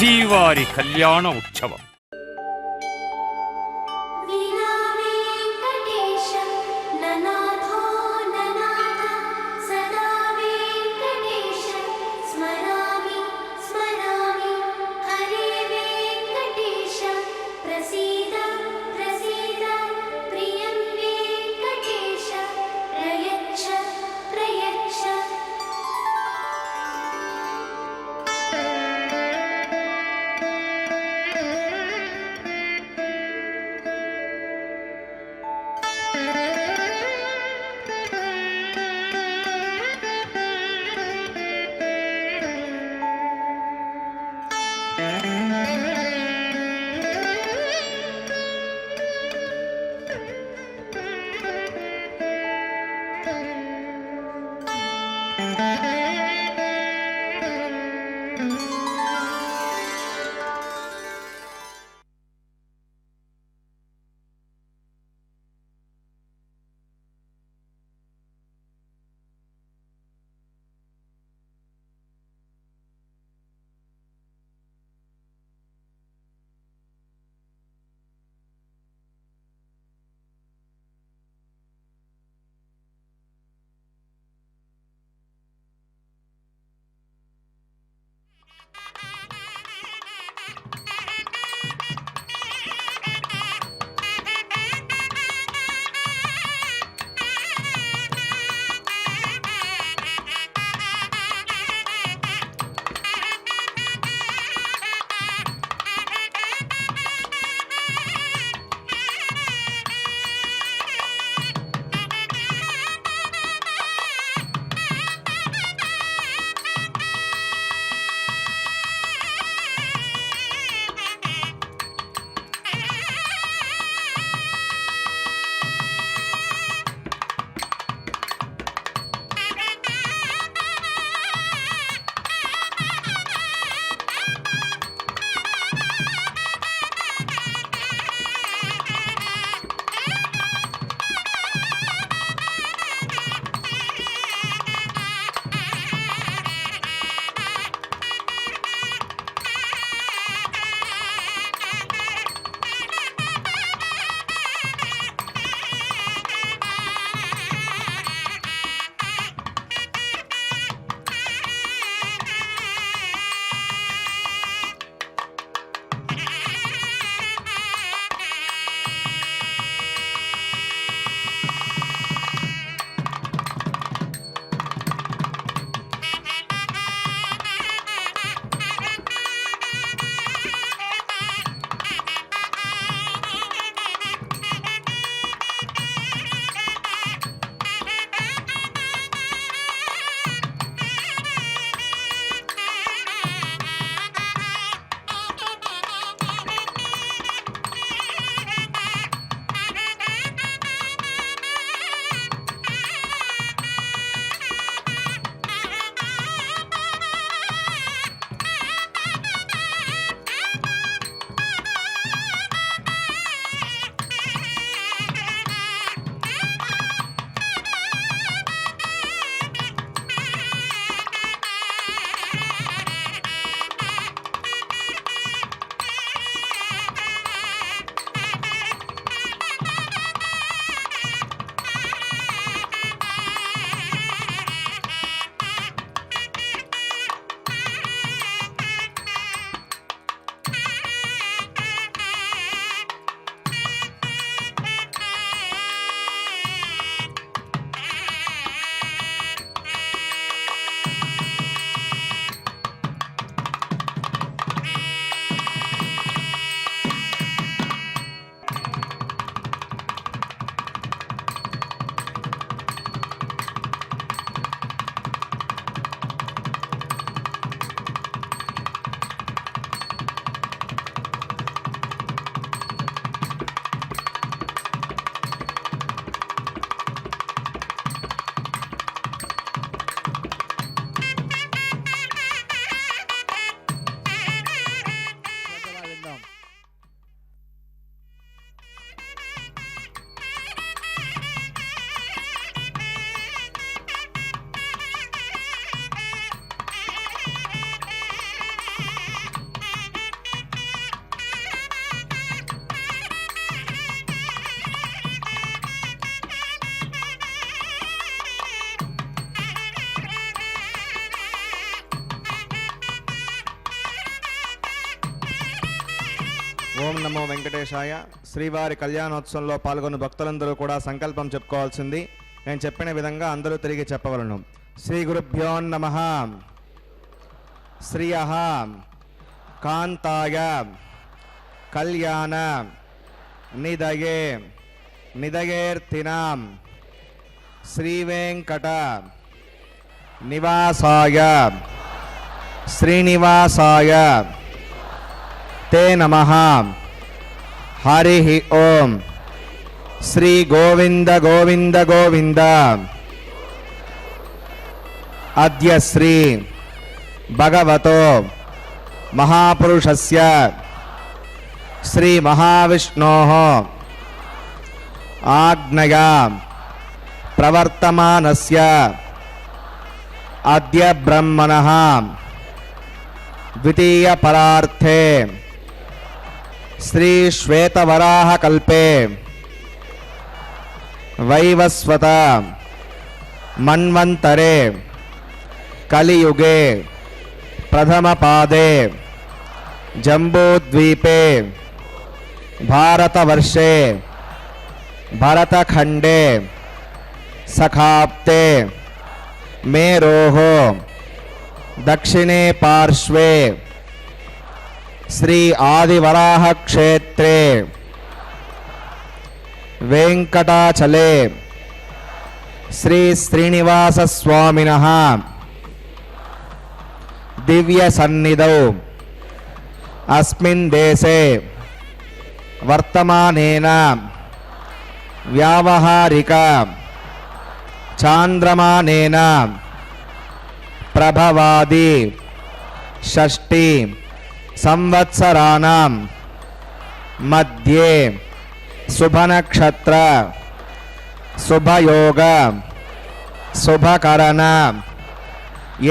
శ్రీవారి కళ్యాణ ఉత్సవం. ఓం నమో వెంకటేశాయ. శ్రీవారి కళ్యాణోత్సవంలో పాల్గొన్న భక్తులందరూ కూడా సంకల్పం చెప్పుకోవాల్సింది. నేను చెప్పిన విధంగా అందరూ తిరిగి చెప్పవలను. శ్రీ గురుభ్యో నమః. శ్రియః కాంతాయ కళ్యాణ నిదయే నిదయేర్తినాం శ్రీవేంకట నివాసాయ శ్రీనివాసాయ తే నమః. హరి ఓం. శ్రీ గోవింద గోవింద గోవింద. అద్య శ్రీ భగవతో మహాపురుషస్య శ్రీ మహావిష్ణోః ఆజ్ఞయా ప్రవర్తమానస్య అద్య బ్రహ్మణః ద్వితీయ పరార్థే శ్రీ శ్వేతవరాహ కల్పే వైవస్వత మన్వంతరే కలియుగే ప్రథమ పాదే జంబూద్వీపే భారతవర్షే భరతఖండే సఖాప్తే మేరోః దక్షిణే పార్శ్వే శ్రీ ఆదివరాహ క్షేత్రే వెంకటాచలే శ్రీ శ్రీనివాస స్వామినః దివ్య సన్నిధౌ అస్మిన్ దేశే వర్తమానేన వ్యావహారిక చాంద్రమానేన ప్రభవాది షష్ఠి సంవత్సరాణం మధ్యే శుభనక్షత్ర శుభయోగ శుభకరణ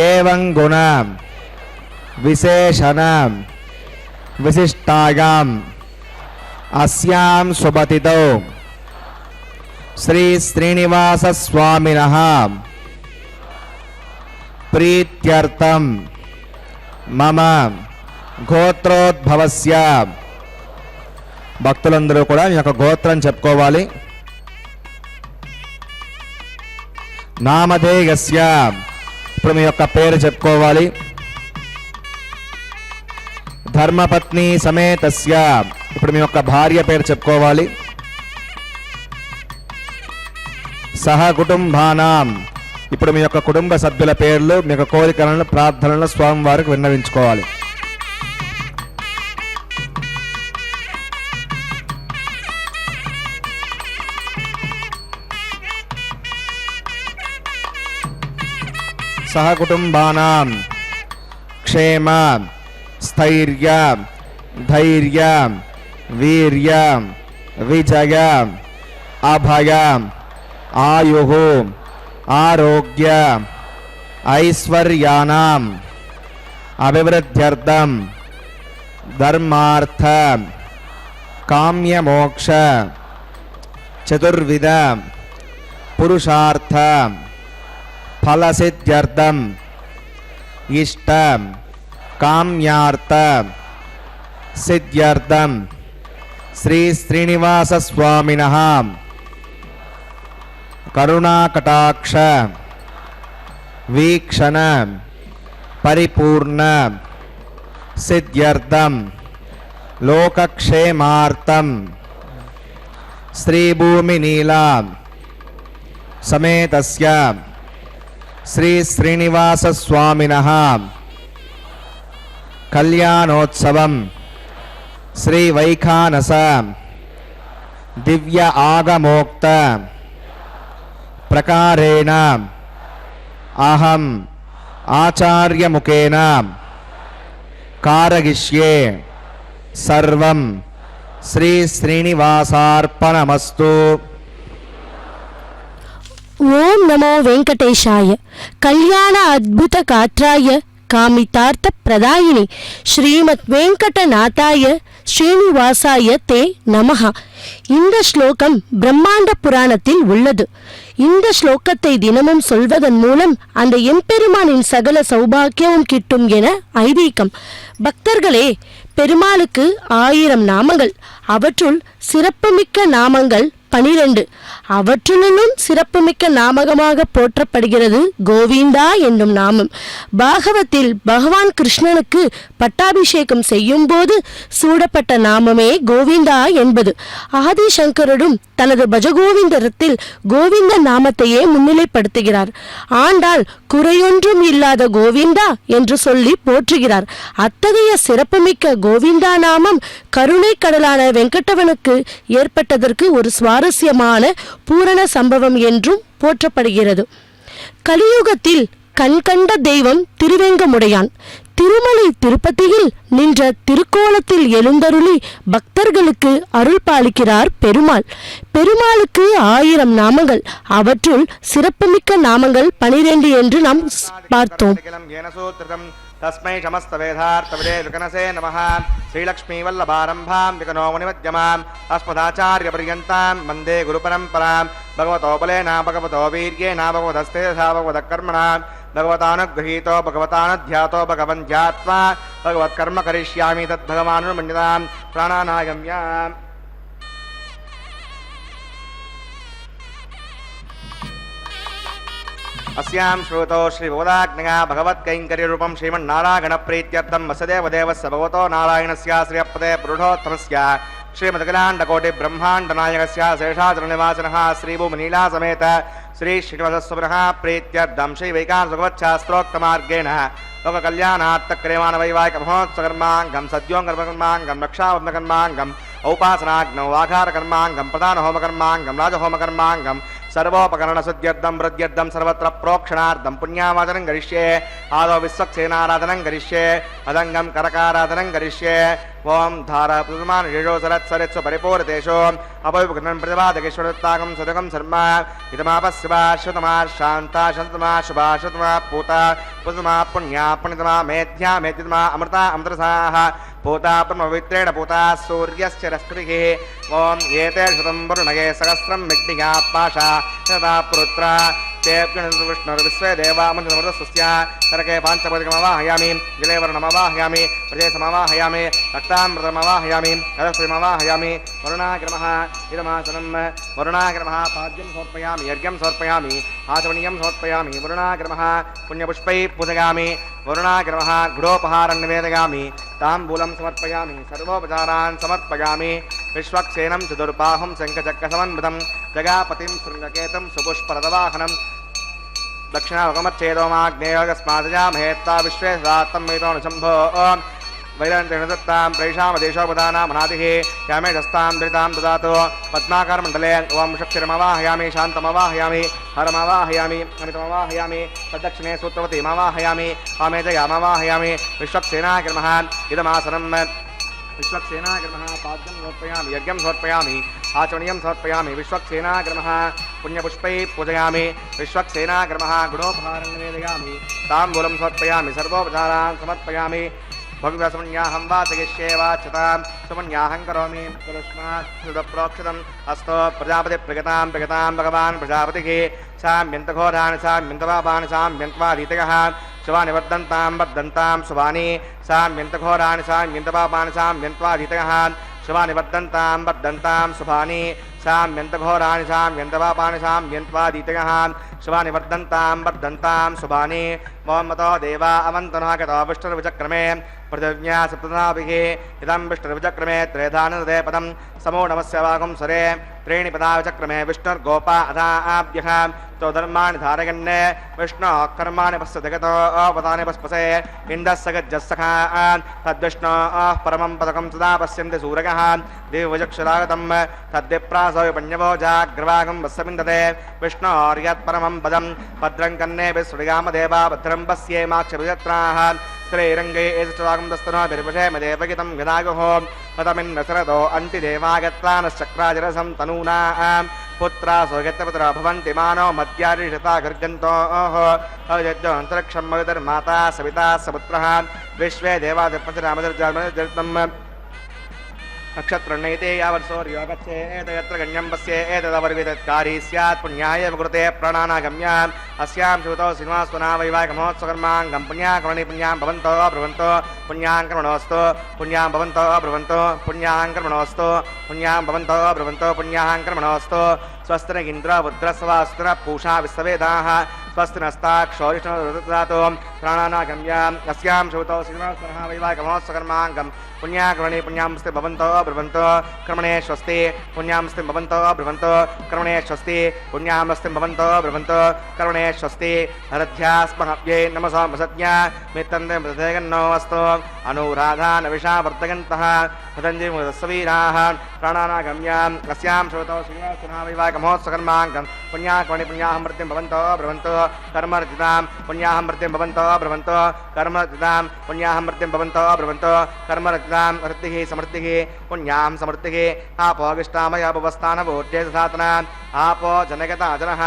ఏవం గుణ విశేషణ విశిష్టాయాం అస్యాం శుభతిథౌ శ్రీ శ్రీనివాస స్వామినః ప్రీత్యర్థం మమ గోత్రోద్భవస్య. భక్తులందరూ కూడా మీ యొక్క గోత్రం చెప్పుకోవాలి. నామధేయస్య, ఇప్పుడు మీ యొక్క పేరు చెప్పుకోవాలి. ధర్మపత్ని సమేతస్య, ఇప్పుడు మీ యొక్క భార్య పేరు చెప్పుకోవాలి. సహ కుటుంబానాం, ఇప్పుడు మీ యొక్క కుటుంబ సభ్యుల పేర్లు, మీ యొక్క కోరికలను ప్రార్థనలను స్వామివారికి విన్నవించుకోవాలి. సహ కుటుంబానాం క్షేమ స్థైర్య ధైర్య వీర్య విజయ అభయ ఆయుః ఆరోగ్య ఐశ్వర్యానాం అభివృద్ధ్యర్థం ధర్మార్థ కామ్యమోక్ష చతుర్విధ పురుషార్థ ఫలసిద్ధ్యర్థం ఇష్ట కామ్యార్థ సిద్ధ్యర్థం శ్రీ శ్రీనివాస స్వామినః కరుణాకటాక్ష వీక్షణ పరిపూర్ణ సిద్ధ్యర్థం లోకక్షేమార్థం శ్రీభూమినీలా సమేతస్య శ్రీ శ్రీనివాస స్వామినః కళ్యాణోత్సవం శ్రీ వైఖానస దివ్య ఆగమోక్త ప్రకారేణ అహం ఆచార్యముఖేన కారయిష్యే సర్వం శ్రీ శ్రీనివాసార్పణమస్తు. ఓం నమో వెంకటేశాయ. కళ్యాణ అద్భుత గాత్రాయ కామితార్థ ప్రదాయిని ஸ்ரீமத் வெங்கடநாதாய ஸ்ரீனிவாசாய தே நமஹ. இந்த ஸ்லோகம் பிரம்மாண்ட புராணத்தில் உள்ளது. இந்த ஸ்லோகத்தை தினமும் சொல்வதன் மூலம் அந்த எம்பெருமானின் சகல சௌபாக்கியமும் கிட்டும் என ஐதீகம். பக்தர்களே, பெருமாளுக்கு 1000 நாமங்கள். அவற்றுள் சிறப்புமிக்க நாமங்கள் 12. அவற்றுள்ளும் சிறப்புமிக்க நாமகமாக போற்றப்படுகிறது கோவிந்தா என்னும் நாமம். பாகவத்தில் பகவான் கிருஷ்ணனுக்கு பட்டாபிஷேகம் செய்யும் போது சூடப்பட்ட நாமமே கோவிந்தா என்பது. ஆதிசங்கரரும் தனது பஜகோவிந்தரத்தில் கோவிந்த நாமத்தையே முன்னிலைப்படுத்துகிறார். ஆண்டாள் குறையொன்றும் இல்லாத கோவிந்தா என்று சொல்லி போற்றுகிறார். அத்தகைய சிறப்புமிக்க கோவிந்தா நாமம் கருணை கடலான வெங்கடவனுக்கு ஏற்பட்டதற்கு ஒரு சுவாரஸ்யமான பூரண சம்பவம் என்றும் போற்றப்படுகிறது. கலியுகத்தில் கண்கண்ட தெய்வம் திருவேங்கமுடையான். திருமலை திருப்பதியில் நின்ற திருக்கோலத்தில் எழுந்தருளி பக்தர்களுக்கு அருள் பாலிக்கிறார் பெருமாள். பெருமாளுக்கு 1000 நாமங்கள். அவற்றுள் சிறப்புமிக்க நாமங்கள் 12 என்று நாம் பார்த்தோம். तस्मै समस्तवेदार्थविदे विकनसे नमः. श्रीलक्ष्मीवल्लभारम्भां विकनो मुनिमध्यमाम् अस्मदाचार्यपर्यन्तां वन्दे गुरुपरम्परां. भगवतो बलेन भगवतो वीर्येण भगवतस्तेजसा भगवतकर्मणा भगवतानुगृहीतो भगवतानुध्यातो भगवन् ध्यात्वा भगवत्कर्म करिष्यामि तद्भगवानुर्मन्यतां प्राणानागम्याम्. अस्यां श्रुतो श्रीभगवदाज्ञया भगवत्कैङ्कर्यरूपं श्रीमन्नारायणप्रीत्यर्थं वसुदेवदेवस्य भगवतो नारायणस्य श्रियपदे पुरुषोत्तमस्य श्रीमदखिलाण्डकोटिब्रह्माण्डनायकस्य शेषाचलनिवासिनः श्रीभूमनीलासमेत श्री श्रीनिवासस्वामिनः प्रीत्यर्थं श्रीवैकान्तभगवच्छास्त्रोक्तमार्गेण लोककल्याणार्थक्रियमाणवैवाहिकमहोत्सवकर्माङ्गं सद्योङ्कर्मकर्माङ्गं रक्षाबन्धकर्माङ्गम् औपासनाग्नौ आघारकर्माङ्गं प्रधानहोमकर्माङ्गं राजहोमकर्माङ्गं सर्वोपकरणशुद्ध्यर्थं वृद्ध्यर्थं सर्वत्र प्रोक्षणार्थं पुण्यावादनं करिष्ये. आदौ विश्वक्सेनाराधनं करिष्ये. अदङ्गं करकाराधनं करिष्ये. ओम धारापुमान ऋषो सरत्सरित्सु परिपूर्णतेषु अपविघ्नं प्रतिपादकेश्वरत्तागं सदगं शर्मा इदमापस्वा श्रुतमा शान्ता शान्तमा शुभा श्रुतमा पूता पुतमा पुण्या पुण्यतमा मेध्या मेध्यतमा अमृता अमृतसाः पूता पद्मपवित्रेण पूता सूर्यस्य रश्मिः. ओम एते शतं वरुणगे सहस्रं विघ्निका पाशा तदा पुरुत्रा विष्णुर्विश्वे देवामृतस्य नरके पाञ्चपदिकमवाहयामि जले वर्णमवाहयामि प्रजेशमवाहयामि रक्तामृतमवाहयामि कलस्त्रिमवाहयामि वरुणाग्रमः इदमासनं वरुणाग्रमः पाद्यं समर्पयामि यज्ञं समर्पयामि आचमनीयं समर्पयामि वरुणाग्रमः पुण्यपुष्पैः पूजयामि वरुणाग्रमः गुडोपहारं निवेदयामि ताम्बूलं समर्पयामि सर्वोपचारान् समर्पयामि विश्वक्सेनं चतुर्बाहुं शङ्खचक्रसमन्वितं जगापतिं शृङ्गकेतं सुपुष्परदवाहनं दक्षिणावकमच्छेदोमाग्नेयोगस्मादजामहेत्ता विश्वे सदात्तं मेतोऽनुशम्भो वैरन्तेणदत्तां प्रैषामदेशोपदानामनादिः यामेशस्तां दृतां ददातु पद्माकारमण्डले ओं शक्तिरमवाहयामि शान्तमवाहयामि हरमवाहयामि अमितमवाहयामि तद्दक्षिणे सूत्रवतीमवाहयामि वामेजयामवाहयामि विश्वक्सेनाग्रमः इदमासनं विश्वक्सेनाग्रमः पाद्यं समर्पयामि यज्ञं समर्पयामि आचमनीयं समर्पयामि विश्वक्सेनाग्रमः पुण्यपुष्पैः पूजयामि विश्वक्सेनाग्रमः गुणोपहारं निवेदयामि ताम्बूलं समर्पयामि सर्वोपचारान् समर्पयामि भगवसमन्याहं वाचयिष्ये वाच्यतां सुमन्याहं करोमि पुरुष्मात् अस्तो प्रजापति प्रगतां भगवान् प्रजापतिः साम्यन्तघोराणि साम्यन्तपापानि साम्यन्त्वाधीतयः शुभानि वर्धन्तां वर्धन्तां शुभानि साम्यन्तघोराणि साम्यन्तपापानि साम्यन्त्वाधीतयः शुभानि वर्धन्तां वर्धन्तां शुभानि साम्यन्तघोराणि साम्यन्तपापानि साम्यन्त्वाधीतयः शुभानि वर्धन्तां वर्धन्तां शुभानि मोहम्मतो देवा अवन्तनः गतो विष्णुर्विचक्रमे पृथिव्या सप्तनाभिः इदं विष्णुर्विचक्रमे त्रेधानदे पदं समो नमस्य वागुं सरे त्रीणि पदा विचक्रमे विष्णुर्गोपा अधाभ्यः तो धर्माणि धारयन्ने विष्णोः कर्माणि पश्य जगतो पदानि पस्पसे इन्दस्य गज्जस्सखा तद्विष्णोः परमं पदकं सदा पश्यन्ति सूरगः दिव्यचक्षुरागतं तद्विप्रासो विपण्यवो जाग्रवागं वस्समिन्दते विष्णोर्यत्परमं पदं भद्रं कन्नेभिः सुरिगामदेवा भद्रं पश्येमाक्षभिजत्राः श्रीरङ्गे एतच्चागं दस्तनो विर्वशेमदेवगितं गदायुः पदमिन्नसरतो अन्तिदेवागत्वानश्चक्राजरसं तनूनां पुत्रा स्वगत्यपुत्रा भवन्ति मानो मद्यारिषता गर्गन्तोः अयज्ञोऽन्तरिक्षं मवितर्माता सविता सपुत्रः विश्वे देवादिपञ्चरामदर्जामदर्जम् नक्षत्रण्यैते यावत्सौर्यो गच्छेत् यत्र गण्यं पश्येतदवर्विदत्कारी स्यात् पुण्याय कृते प्राणानागम्याम् अस्यां श्रुतौ श्रीनिवासना वैवाहिकमहोत्सवकर्माङ्गं पुण्याकर्मणि पुण्यां भवन्तो ब्रुवन्तो पुण्याङ्कर्मणोऽस्तु पुण्यां भवन्तो ब्रुवन्तो पुण्याङ्कर्मणोऽस्तु पुण्यां भवन्तो ब्रुवन्तो पुण्याङ्कर्मणोऽस्तु स्वस्ति न इन्द्र रुद्रस्वास्ति न पूषा विश्ववेदाः स्वस्ति नस्ताक्षौरिष्णुदातो प्राणानागम्याम् अस्यां श्रुतौ श्रीनिवासना वैवाहिकमहोत्सवकर्माङ्गं पुण्याकर्मणि पुण्यामस्ति भवन्तो ब्रुवन्तो कर्मणे स्वस्ति पुण्यामस्ति भवन्तो ब्रुवन्तो कर्मणे स्वस्ति पुण्यामस्ति भवन्तो ब्रुवन्तो कर्मणे स्वस्ति हरध्यास्महव्यै नमसो मसज्ञा मित्तन्ते मृतगन्नो अस्तु अनुराधा नविषा वर्तगन्तः पतञ्जलिमुदस्वीराः प्राणानागम्याम् अस्यां श्रुतौ श्रीनिवासना वैवाहिकमहोत्सवकर्माङ्गं पुण्याकर्मणि पुण्याहमृत्यं भवन्तो ब्रुवन्तो कर्मर्जितां पुण्याहमृत्यं भवन्तो ब्रुवन्तो कर्मर्जितां पुण्याहमृत्यं भवन्तो ब्रुवन्तो कर्मर्जितां वृत्तिः समृद्धिः पुण्यां समृद्धिः आपो विष्टामय भुवस्थानभूत्ये सातनाम् आपो जनगता जनः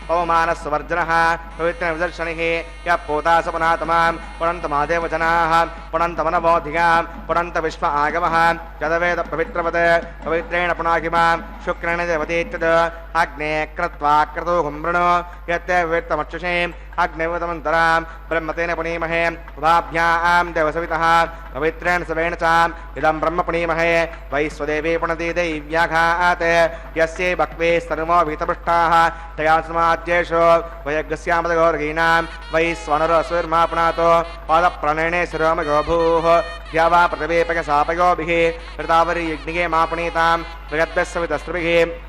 पवमानस्वर्जनः पवित्रविदर्शनिः यः पोतासपनातमां पुनन्तमादेव जनाः पुनन्तमनबोधिगां पुनन्त विश्व आगमः यदवेद पवित्रवत् पवित्रेण पुनाहिमां शुक्रेण देवतीत्यत् अग्ने कृत्वा क्रतुहुमृणो यत्ते वित्तमक्षुषीम् अग्निवतमन्तरां ब्रह्मतेन पुनीमहे उभाभ्यां देवसवितः पवित्रेण सवेण च इदं ब्रह्म पुनीमहे वैश्वदेवी पुनति दैव्याघात् यस्यै भक्वे स्तनुमो भीतपृष्ठाः तया समाद्येषु वयज्ञस्यामदगौर्गीणां वैश्वनरसुर्मा पुनातो पादप्रणयने शिरोमयो भूः द्यावा प्रतिवेपकशापयोभिः कृतावरीयज्ञिके मा पुनीतां बृहद्भिस्सवितस्त्रिभिः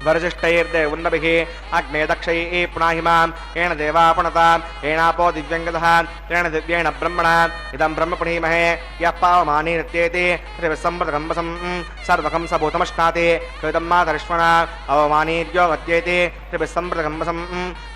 वरजिष्ठैर्देवुन्नभिः अग्ने दक्षैः पुनाहिमां येन देवा पुनतां येनापो दिव्यङ्गतः येन दिव्येण ब्रह्मणा इदं ब्रह्म पुनीमहे यः पावमानी नृत्येति त्रिविसम्प्रतकम्बसं सर्वकं सबूतमश्नाति कृतं मातरिष्वणा अवमानीर्यो गत्येति त्रिविसम्प्रतकम्बसं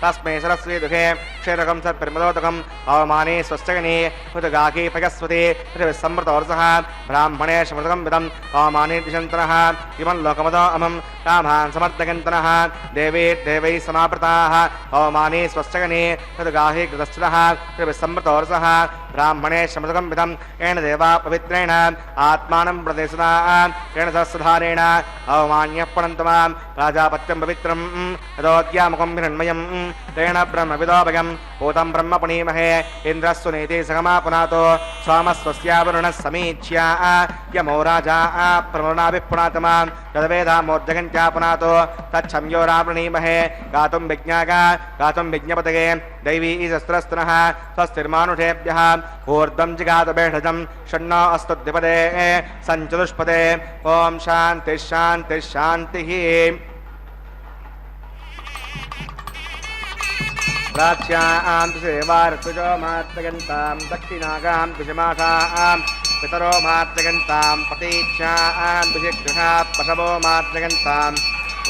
तस्मै सरस्वी दुःखे क्षीरकं सत्परिमदोदकम् अवमानी स्वश्चगनी हुतगाकी पयस्वती त्रिविसम्प्रतोर्सः ब्राह्मणे समृतकं विदम् अवमानी दिशन्तनः इमं लोकमदो अमं कामान् समर्थगन्तनः देवी देवैः समावृताः अवमानी स्वश्चगनी तद्गाहि कृतश्चितः त्रिविसम्प्रतोर्सः ब्राह्मणे शमृतकं विदम् येन देवा पवित्रेण आत्मानं प्रदेशनाः येन सहस्रधारेण अवमान्यः पुनन्तमां राजापत्यं पवित्रं यदोद्यामुखं हिरण्मयं तेन ब्रह्मविदोभयं भूतं ब्रह्म पुनीमहे इन्द्रस्वनीति सगमा पुनातो सोमस्वस्यावरुणः समीच्या यमो राजा प्रवरुणाभिः पुनातमां यद्वेदामोर्जगन्त्या पुनातो तच्छम्यो रावृणीमहे गातुं विज्ञागा गातुं विज्ञपतये दैवी शस्त्रस्तनः स्वस्तिर्मानुषेभ्यः ऊर्ध्वं जिगातभेषजं षण्णो अस्तु द्विपदे सञ्चतुष्पदे ॐ शान्तिः शान्तिः शान्तिः प्राच्यां सेवार्तुजो मार्तगन्तां दक्षिणागां कुशमासां पितरो मार्तगन्तां पतीच्यां विशिक्षः पशवो मार्तगन्ताम्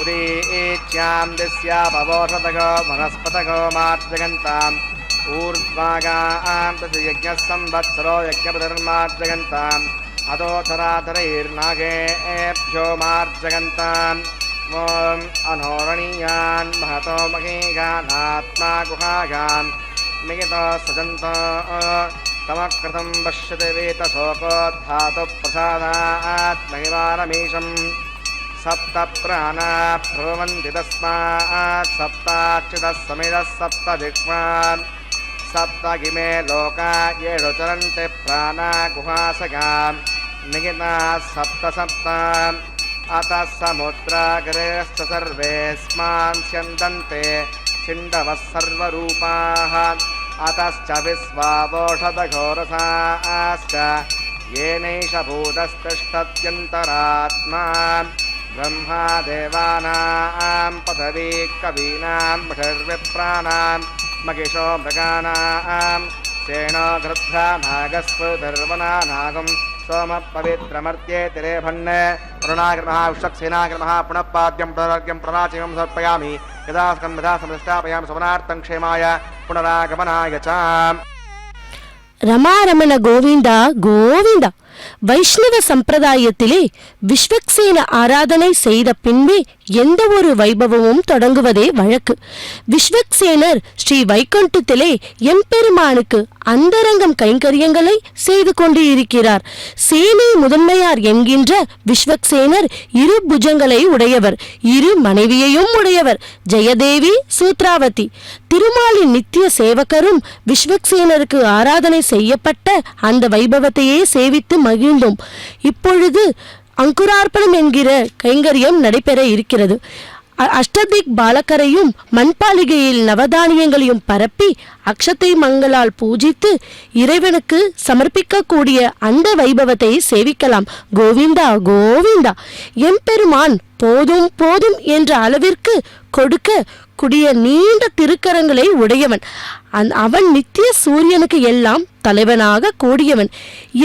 उदीच्यां दिस्यापवोषतगो वनस्पतगो मार्जगन्ताम् ऊर्ध्वागां यज्ञः संवत्सरो यज्ञपतिर्मार्जगन्ताम् अधोधराधरैर्नागेभ्यो मार्जगन्ताम् ॐ अनोरणीयान् महतो महीगानात्मा गुहागान् निगितो सजन्तो तमकृतं पश्यति वेतशोकोद्धातु प्रसादात् महिमानमीशम् सप्त प्राणा प्रभवन्ति तस्मात् सप्ताच्युतः समितः सप्त दिक्पान् सप्त इमे लोका येषु चरन्ति प्राणा गुहासगान् निहिताः सप्त सप्त अतः समुद्राग्रेश्च सर्वेऽस्मान् स्यन्दन्ते सिन्धवः सर्वरूपाः अतश्च विश्वावोषधघोरसाश्च येनैष भूतस्तिष्ठत्यन्तरात्मा ब्रह्मा देवानां पदवी कवीनां बहिर्विप्राणां मगिषो मृगाणां सेनो गृध्रा नागस्वधर्वना नागं सोम पवित्रमर्त्ये तिरेभन् वरुणाग्रमः विश्वक्सेनाग्रमः पुनः पाद्यं पुनरार्घ्यं प्रणाचिमं समर्पयामि यदा स्कन्धदा समष्टापयामि सवनार्थं क्षेमाय पुनरागमनाय च రమారమణ గోవింద గోవింద வைஷ்ணவ சம்பிரதாயத்திலே விஸ்வக்சேன ஆராதனை செய்த பின்பே எந்த ஒரு வைபவமும் தொடங்குவதே வழக்கு. விஸ்வக்சேனர் ஸ்ரீ வைகுண்டத்திலே எம்பெருமானுக்கு அந்தரங்கம் கைங்கரியங்களை செய்து கொண்டு இருக்கிறார். சேனை முதன்மையார் என்கின்ற விஸ்வக்சேனர் இரு புஜங்களை உடையவர், இரு மனைவியையும் உடையவர். ஜெயதேவி, சூத்ராவதி திருமாலின் நித்திய சேவகரும் விஸ்வக்சேனருக்கு ஆராதனை செய்யப்பட்ட அந்த வைபவத்தையே சேவித்து மகிழ்ந்தோம். இப்பொழுது அங்குரார்ப்பணம் என்கிற கைங்கரியம் நடைபெற இருக்கிறது. அஷ்டதிக் பாலகரையும் மண்பாலிகையில் நவதானியங்களையும் பரப்பி அக்ஷத்தை மங்களால் பூஜித்து இறைவனுக்கு சமர்ப்பிக்கக்கூடிய அந்த வைபவத்தை சேவிக்கலாம். கோவிந்தா கோவிந்தா. எம்பெருமான் போதும் போதும் என்ற அளவிற்கு கொடுக்க கூடிய நீண்ட திருக்கரங்களை உடையவன். அவன் நித்திய சூரியனுக்கு எல்லாம் தலைவனாக கூடியவன்.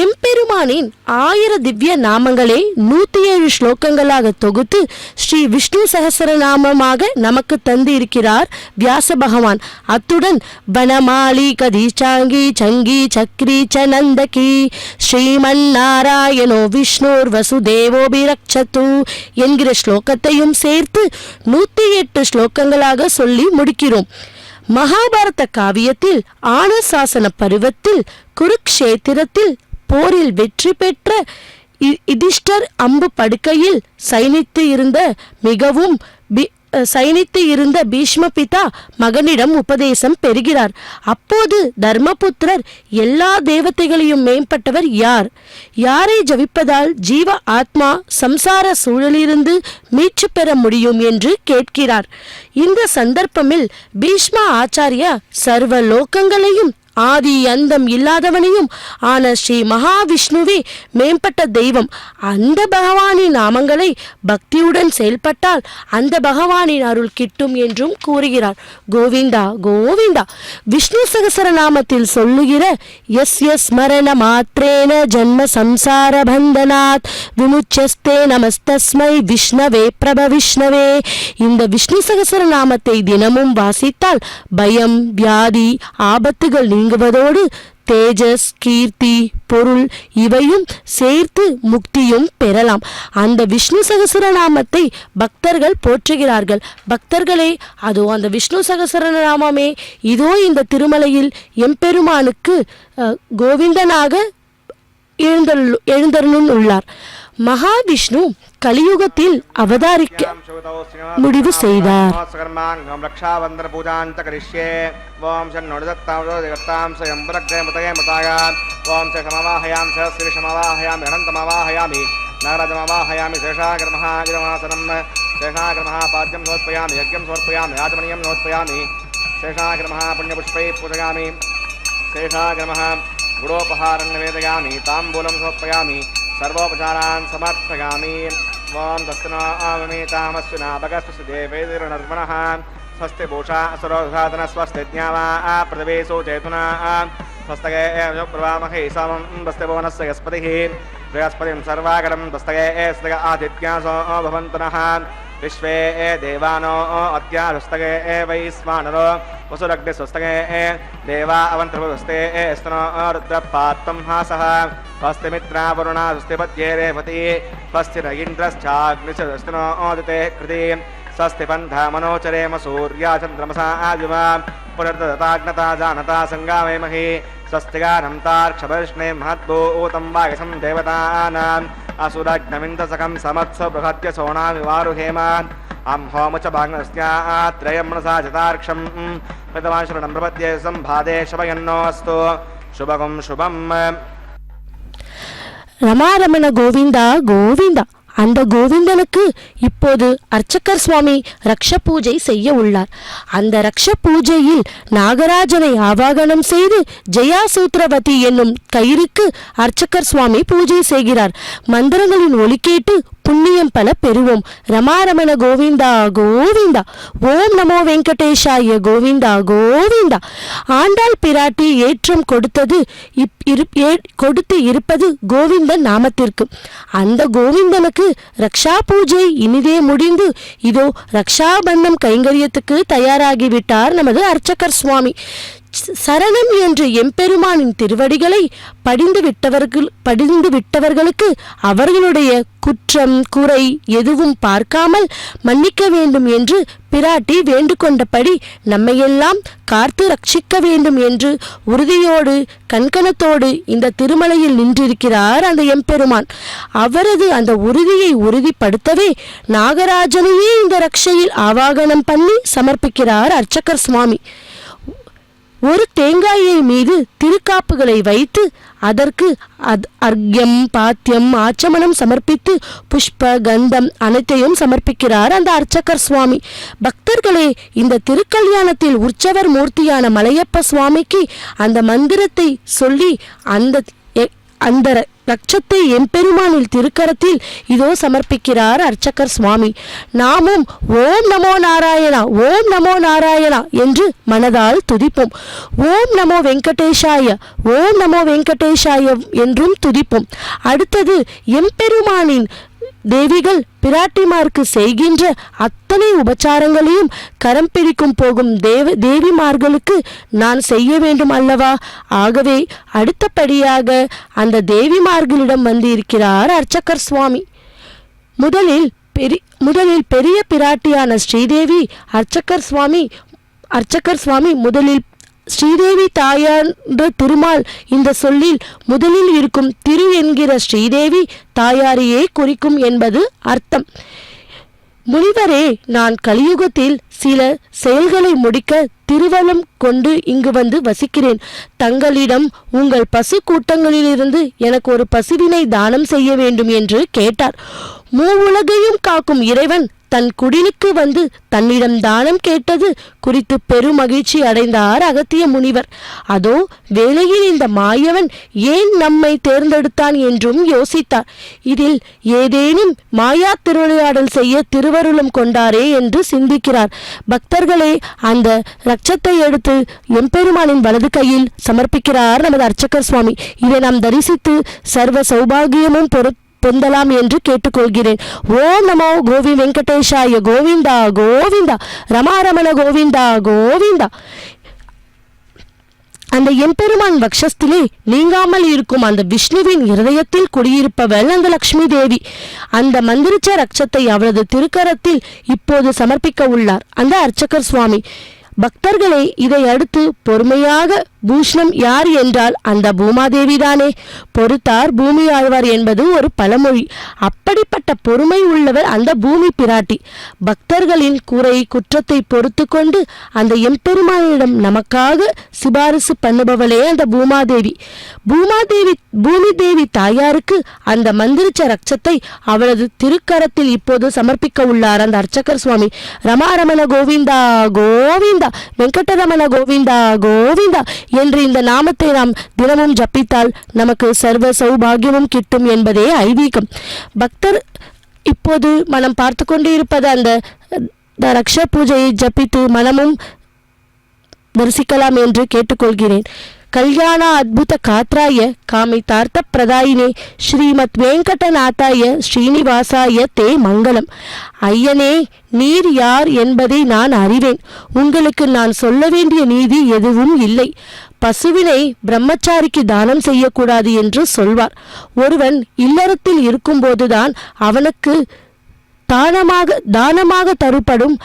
எம்பெருமானின் 1000 திவ்ய நாமங்களே 107 ஸ்லோகங்களாக தொகுத்து ஸ்ரீ விஷ்ணு சகசரநாமமாக நமக்கு தந்து இருக்கிறார் வியாச பகவான். அத்துடன் வனமாலி கதிச்சாங்கி சங்கி சக்ரி சநந்தகி ஸ்ரீமன் நாராயணோ விஷ்ணுர் வசுதேவோபிரக்ஷது என்கிற ஸ்லோகத்தையும் சேர்த்து 108 ஸ்லோகங்களாக சொல்லி முடிக்கிறோம். மகாபாரத காவியத்தில் ஆனசாசன பருவத்தில் குருக்ஷேத்திரத்தில் போரில் வெற்றி பெற்ற யுதிஷ்டர் அம்பு படுக்கையில் சைனித்து இருந்த பீஷ்ம பிதா மகனிடம் உபதேசம் பெறுகிறார். அப்போது தர்மபுத்திரர் எல்லா தேவதைகளையும் மேம்பட்டவர் யார், யாரை ஜபிப்பதால் ஜீவ ஆத்மா சம்சார சூழலிருந்து மீட்சி பெற முடியும் என்று கேட்கிறார். இந்த சந்தர்ப்பமில் பீஷ்ம ஆச்சாரியா சர்வ லோகங்களையும் ஆதி அந்தம் இல்லாதவனையும் ஆன ஸ்ரீ மகாவிஷ்ணுவே மேம்பட்ட தெய்வம். அந்த பகவானின் நாமங்களை பக்தியுடன் செயல்பட்டால் அந்த பகவானின் அருள் கிட்டும் என்றும் கூறுகிறார். கோவிந்தா கோவிந்தா. விஷ்ணு சகசர நாமத்தில் சொல்லுகிற எஸ் எஸ் ஸ்மரண மாத்ரேன ஜன்ம சம்சார பந்தனாத் விமுச்சஸ்தே நமஸ்தஸ்மை விஷ்ணவே பிரப விஷ்ணவே. இந்த விஷ்ணு சகசர நாமத்தை தினமும் வாசித்தால் பயம், வியாதி, ஆபத்துகள் நீங்குவதோடு தேஜஸ், கீர்த்தி, பொருள் இவையும் சேர்த்து முக்தியும் பெறலாம். அந்த விஷ்ணு சகசரநாமத்தை பக்தர்கள் போற்றுகிறார்கள். பக்தர்களே, அதோ அந்த விஷ்ணு சகசரநாமமே இதோ இந்த திருமலையில் எம்பெருமானுக்கு கோவிந்தனாக எழுந்தருளும் உள்ளார். மகாவிஷ்ணு கலியுகத்தில் அவதாரிக்க முடிவு செய்தார். गुणोपहारण्यवेदयामि ताम्बूलं समर्पयामि सर्वोपचारान् समर्पयामि. ओं दस्तना आवमेतामस्विना भगस्वस्य देवैर्नर्वणः स्वस्ति भूषा असुरोधातन स्वस्ति ज्ञावा प्रदेशो चेतुना स्वस्तगे प्रवामहे समं वस्ति भुवनस्य यस्पतिः बृहस्पतिं सर्वागरं दस्तगे स्तग आदित्यासो भवन्तनः विश्वे देवानो अद्यास्तगे वैश्वानरो वसुरग्निस्वस्तगे देवा अवन्तर्वस्ते स्तनो रुद्रपात्तं हासः स्वस्ति मित्रा वरुणा स्वस्ति पद्ये रेवती स्वस्ति न इन्द्रश्चाग्निश्चस्तनो ओदिते कृति स्वस्ति पन्था मनोचरेम सूर्या चन्द्रमसा आदिवा पुनर्दताग्नता जानता संगामेमहि स्वस्तिगानं तार्क्षवर्ष्णे महद्भूतं वायसं देवतानाम् असुरग्नमिन्दसकं समत्स्व बृहत्य सोणाविवारुहेम अं होम च भाग्नस्त्यात्रयं मनसा चतार्क्षं प्रतमान् शरणं प्रपद्ये सम्भादे शवयन्नोऽस्तु शुभगं शुभम्. ரமாரமண கோவிந்தா கோவிந்தா. அந்த கோவிந்தனுக்கு இப்போது அர்ச்சகர் சுவாமி ரக்ஷ பூஜை செய்ய உள்ளார். அந்த ரக்ஷ பூஜையில் நாகராஜனை ஆவாகனம் செய்து ஜெயாசூத்ரவதி என்னும் கயிறுக்கு அர்ச்சகர் சுவாமி பூஜை செய்கிறார். மந்திரங்களின் ஒலி கேட்டு புண்ணியம் பல பெறுவோம். ரமாரமண கோவிந்தா கோவிந்தா. ஓம் நமோ வெங்கடேஷாய கோவிந்தா கோவிந்தா. ஆண்டாள் பிராட்டி ஏற்றம் கொடுத்து இருப்பது கோவிந்தன் நாமத்திற்கு. அந்த கோவிந்தனுக்கு ரக்ஷா பூஜை இனிதே முடிந்து இதோ ரக்ஷாபந்தம் கைங்கரியத்துக்கு தயாராகிவிட்டார் நமது அர்ச்சகர் சுவாமி. சரணம் என்று எம்பெருமானின் திருவடிகளை படிந்து விட்டவர்களுக்கு அவர்களுடைய குற்றம் குறை எதுவும் பார்க்காமல் மன்னிக்க வேண்டும் என்று பிராட்டி வேண்டுகொண்டபடி நம்மையெல்லாம் காத்து ரட்சிக்க வேண்டும் என்று உறுதியோடு கண்கணத்தோடு இந்த திருமலையில் நின்றிருக்கிறார் அந்த எம்பெருமான். அவரது அந்த உறுதியை உறுதிப்படுத்தவே நாகராஜனையே இந்த ரட்சையில் ஆவாகனம் பண்ணி சமர்ப்பிக்கிறார் அர்ச்சகர் சுவாமி. ஒரு தேங்காயை மீது திருக்காப்புகளை வைத்து அதற்கு அர்க்யம் பாத்தியம் ஆச்சமனம் சமர்ப்பித்து புஷ்ப கந்தம் அனைத்தையும் சமர்ப்பிக்கிறார் அந்த அர்ச்சகர் சுவாமி. பக்தர்களே, இந்த திருக்கல்யாணத்தில் உற்சவர் மூர்த்தியான மலையப்ப சுவாமிக்கு அந்த மந்திரத்தை சொல்லி அந்த லட்சத்தை எம்பெருமானில் திருக்கரத்தில் இதோ சமர்ப்பிக்கிறார் அர்ச்சகர் சுவாமி. நாமும் ஓம் நமோ நாராயணா, ஓம் நமோ நாராயணா என்று மனதால் துதிப்போம். ஓம் நமோ வெங்கடேஷாய, ஓம் நமோ வெங்கடேஷாய என்றும் துதிப்போம். அடுத்தது எம்பெருமானின் தேவிகள் பிராட்டிமாருக்கு செய்கின்ற அத்தனை உபச்சாரங்களையும் கரம் பிடிக்கும் போகும் தேவிமார்களுக்கு நான் செய்ய வேண்டும் அல்லவா? ஆகவே அடுத்தபடியாக அந்த தேவிமார்களிடம் வந்து இருக்கிறார் அர்ச்சகர் சுவாமி. முதலில் பெரிய பிராட்டியான ஸ்ரீதேவி அர்ச்சகர் சுவாமி முதலில் ஸ்ரீதேவி தாயார் திருமால் இந்த சொல்லில் முதலில் இருக்கும் திரு என்கிற ஸ்ரீதேவி தாயாரையே குறிக்கும் என்பது அர்த்தம். முனிவரே, நான் கலியுகத்தில் சில செயல்களை முடிக்க திருவலம் கொண்டு இங்கு வந்து வசிக்கிறேன். தங்களிடம் உங்கள் பசு கூட்டங்களிலிருந்து எனக்கு ஒரு பசுவினை தானம் செய்ய வேண்டும் என்று கேட்டார். மூவுலகையும் காக்கும் இறைவன் தன் குடிலுக்கு வந்து தன்னிடம் தானம் கேட்டது குறித்து பெரும் மகிழ்ச்சி அடைந்தார் அகத்திய முனிவர். அதோ வேளையில் இந்த மாயவன் ஏன் நம்மை தேர்ந்தெடுத்தான் என்றும் யோசித்தார். இதில் ஏதேனும் மாயா திருவிளையாடல் செய்ய திருவருளம் கொண்டாரே என்று சிந்திக்கிறார். பக்தர்களே, அந்த ரட்சத்தை எடுத்து எம்பெருமானின் வலது கையில் சமர்ப்பிக்கிறார் நமது அர்ச்சகர் சுவாமி. இதை நாம் தரிசித்து சர்வ சௌபாகியமும் பொந்தலாம் என்று கேட்டுக்கொள்கிறேன். ஓம் நமோ கோவி வெங்கடேஷாய, கோவிந்தா கோவிந்தா, ரமாரமண கோவிந்தா கோவிந்தா. அந்த எம்பெருமான் வக்ஷஸ்திலே நீங்காமல் இருக்கும் அந்த விஷ்ணுவின் இருதயத்தில் குடியிருப்பவள் அந்த லக்ஷ்மி தேவி. அந்த மந்திரிச்ச ரட்சத்தை அவளது திருக்கரத்தில் இப்போது சமர்ப்பிக்க உள்ளார் அந்த அர்ச்சகர் சுவாமி. பக்தர்களே, இதை அடுத்து பொறுமையாக பூஷ்ணம் யார் என்றால் அந்த பூமாதேவிதானே. பொறுத்தார் பூமி ஆழ்வார் என்பது ஒரு பழமொழி. அப்படிப்பட்ட பொறுமை உள்ளவர் அந்த பூமி பிராட்டி. பக்தர்களின் குறை குற்றத்தை பொறுத்து கொண்டு அந்த எம்பெருமானிடம் நமக்காக சிபாரிசு பண்ணுபவளே அந்த பூமாதேவி. பூமி தேவி தாயாருக்கு அந்த மந்திரிச்ச ரட்சத்தை அவளது திருக்கரத்தில் இப்போது சமர்ப்பிக்க உள்ளார் அந்த அர்ச்சகர் சுவாமி. ரமாரமண கோவிந்தா கோவிந்தா, வெங்கடரமண கோவிந்தா கோவிந்தா என்று இந்த நாமத்தை நாம் தினமும் ஜப்பித்தால் நமக்கு சர்வ சௌபாகியமும் கிட்டும் என்பதே ஐதீகம். பக்தர் இப்போது மனம் பார்த்து கொண்டு இருப்பது அந்த ரக்ஷ பூஜையை ஜப்பித்து மனமும் தரிசிக்கலாம் என்று கேட்டுக்கொள்கிறேன். கல்யாண அத்புத காத்ராய காமிதார்த்த பிரதாயினே ஸ்ரீமத் வெங்கடநாதாய ஸ்ரீனிவாசாய தே மங்களம். ஐயனே, நீர் யார் என்பதை நான் அறிவேன். உங்களுக்கு நான் சொல்ல வேண்டிய நீதி எதுவும் இல்லை. பசுவினை பிரம்மச்சாரிக்கு தானம் செய்யக்கூடாது என்று சொல்வார். ஒருவன் இல்லறத்தில் இருக்கும்போதுதான் அவனுக்கு தானமாக தருப்படும்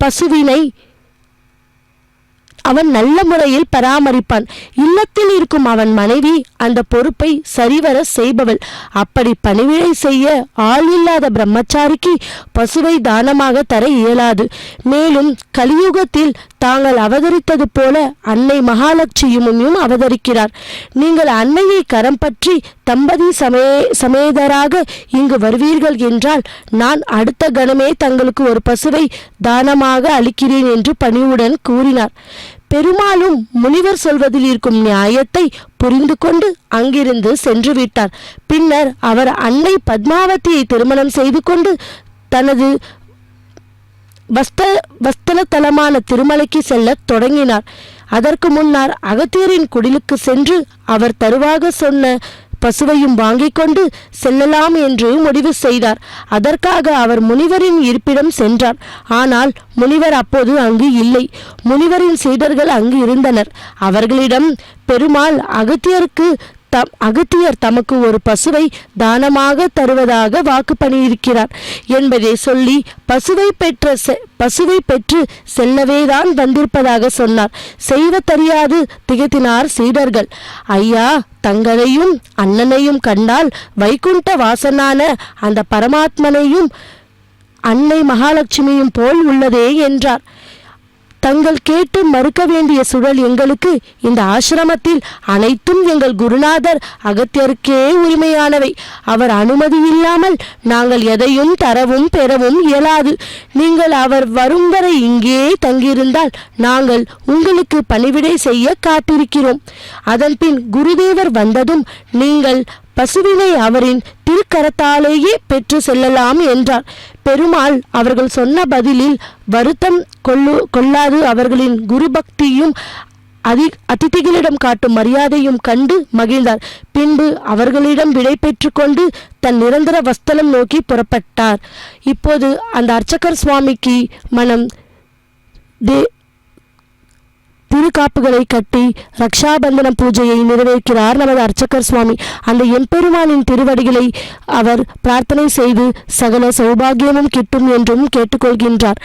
பசுவினை அவன் நல்ல முறையில் பராமரிப்பான். இல்லத்தில் இருக்கும் அவன் மனைவி அந்த பொறுப்பை சரிவர செய்பவள். அப்படி பணிவிடை செய்ய ஆள் இல்லாத பிரம்மச்சாரிக்கு பசுவை தானமாக தர இயலாது. மேலும் கலியுகத்தில் தாங்கள் அவதரித்தது போல அன்னை மகாலட்சுமியும் அவதரிக்கிறார். நீங்கள் அன்னையை கரம் பற்றி தம்பதி சமேதராக இங்கு வருவீர்கள் என்றால் நான் அடுத்த கணமே தங்களுக்கு ஒரு பசுவை தானமாக அளிக்கிறேன் என்று பணிவுடன் கூறினார். பெருமாளும் முனிவர் சொல்வதில் இருக்கும் நியாயத்தை புரிந்து கொண்டு அங்கிருந்து சென்று விட்டார். பின்னர் அவர் அன்னை பத்மாவதியை திருமணம் செய்து கொண்டு தனது வஸ்தலத்தலமான திருமலைக்கு செல்ல தொடங்கினார். அதற்கு முன்னர் அகத்தியரின் குடிலுக்கு சென்று அவர் தருவாக சொன்ன பசுவையும் வாங்கிக் கொண்டு செல்லலாம் என்று முடிவு செய்தார். அதற்காக அவர் முனிவரின் இருப்பிடம் சென்றார். ஆனால் முனிவர் அப்போது அங்கு இல்லை. முனிவரின் சீடர்கள் அங்கு இருந்தனர். அவர்களிடம் பெருமாள் அகத்தியர் தமக்கு ஒரு பசுவை தானமாக தருவதாக வாக்கு பண்ணியிருக்கிறார் என்பதை சொல்லி பசுவை பெற்று செல்லவேதான் வந்திருப்பதாக சொன்னார். செய்வதறியாது திகைத்தினார் சீடர்கள். ஐயா, தங்களையும் அண்ணனையும் கண்டால் வைகுண்ட வாசனான அந்த பரமாத்மனையும் அன்னை மகாலட்சுமியும் போல் உள்ளதே என்றார். தங்கள் கேட்டு மறுக்க வேண்டிய சுழல் எங்களுக்கு. இந்த ஆசிரமத்தில் அனைத்தும் எங்கள் குருநாதர் அகத்தியருக்கே உரிமையானவை. அவர் அனுமதி இல்லாமல் நாங்கள் எதையும் தரவும் பெறவும் இயலாது. நீங்கள் அவர் வரும் வரை இங்கே தங்கியிருந்தால் நாங்கள் உங்களுக்கு பணிவிடை செய்ய காத்திருக்கிறோம். அதன்பின் குருதேவர் வந்ததும் நீங்கள் பசுவினை அவரின் திருக்கரத்தாலேயே பெற்று செல்லலாம் என்றார். பெருமாள் அவர்கள் சொன்ன பதிலில் வருத்தம் கொள்ளாது அவர்களின் குரு பக்தியும் அதிதிகளிடம் காட்டும் மரியாதையும் கண்டு மகிழ்ந்தார். பின்பு அவர்களிடம் விடை பெற்று கொண்டு தன் நிரந்தர வஸ்தலம் நோக்கி புறப்பட்டார். இப்போது அந்த அர்ச்சகர் சுவாமிக்கு மனம் திருக்காப்புகளை கட்டி ரக்ஷாபந்தன பூஜையை நிறைவேற்கிறார் நமது அர்ச்சகர் சுவாமி. அந்த எம்பெருமானின் திருவடிகளை அவர் பிரார்த்தனை செய்து சகல சௌபாகியமும் கிட்டும் என்றும் கேட்டுக்கொள்கின்றார்.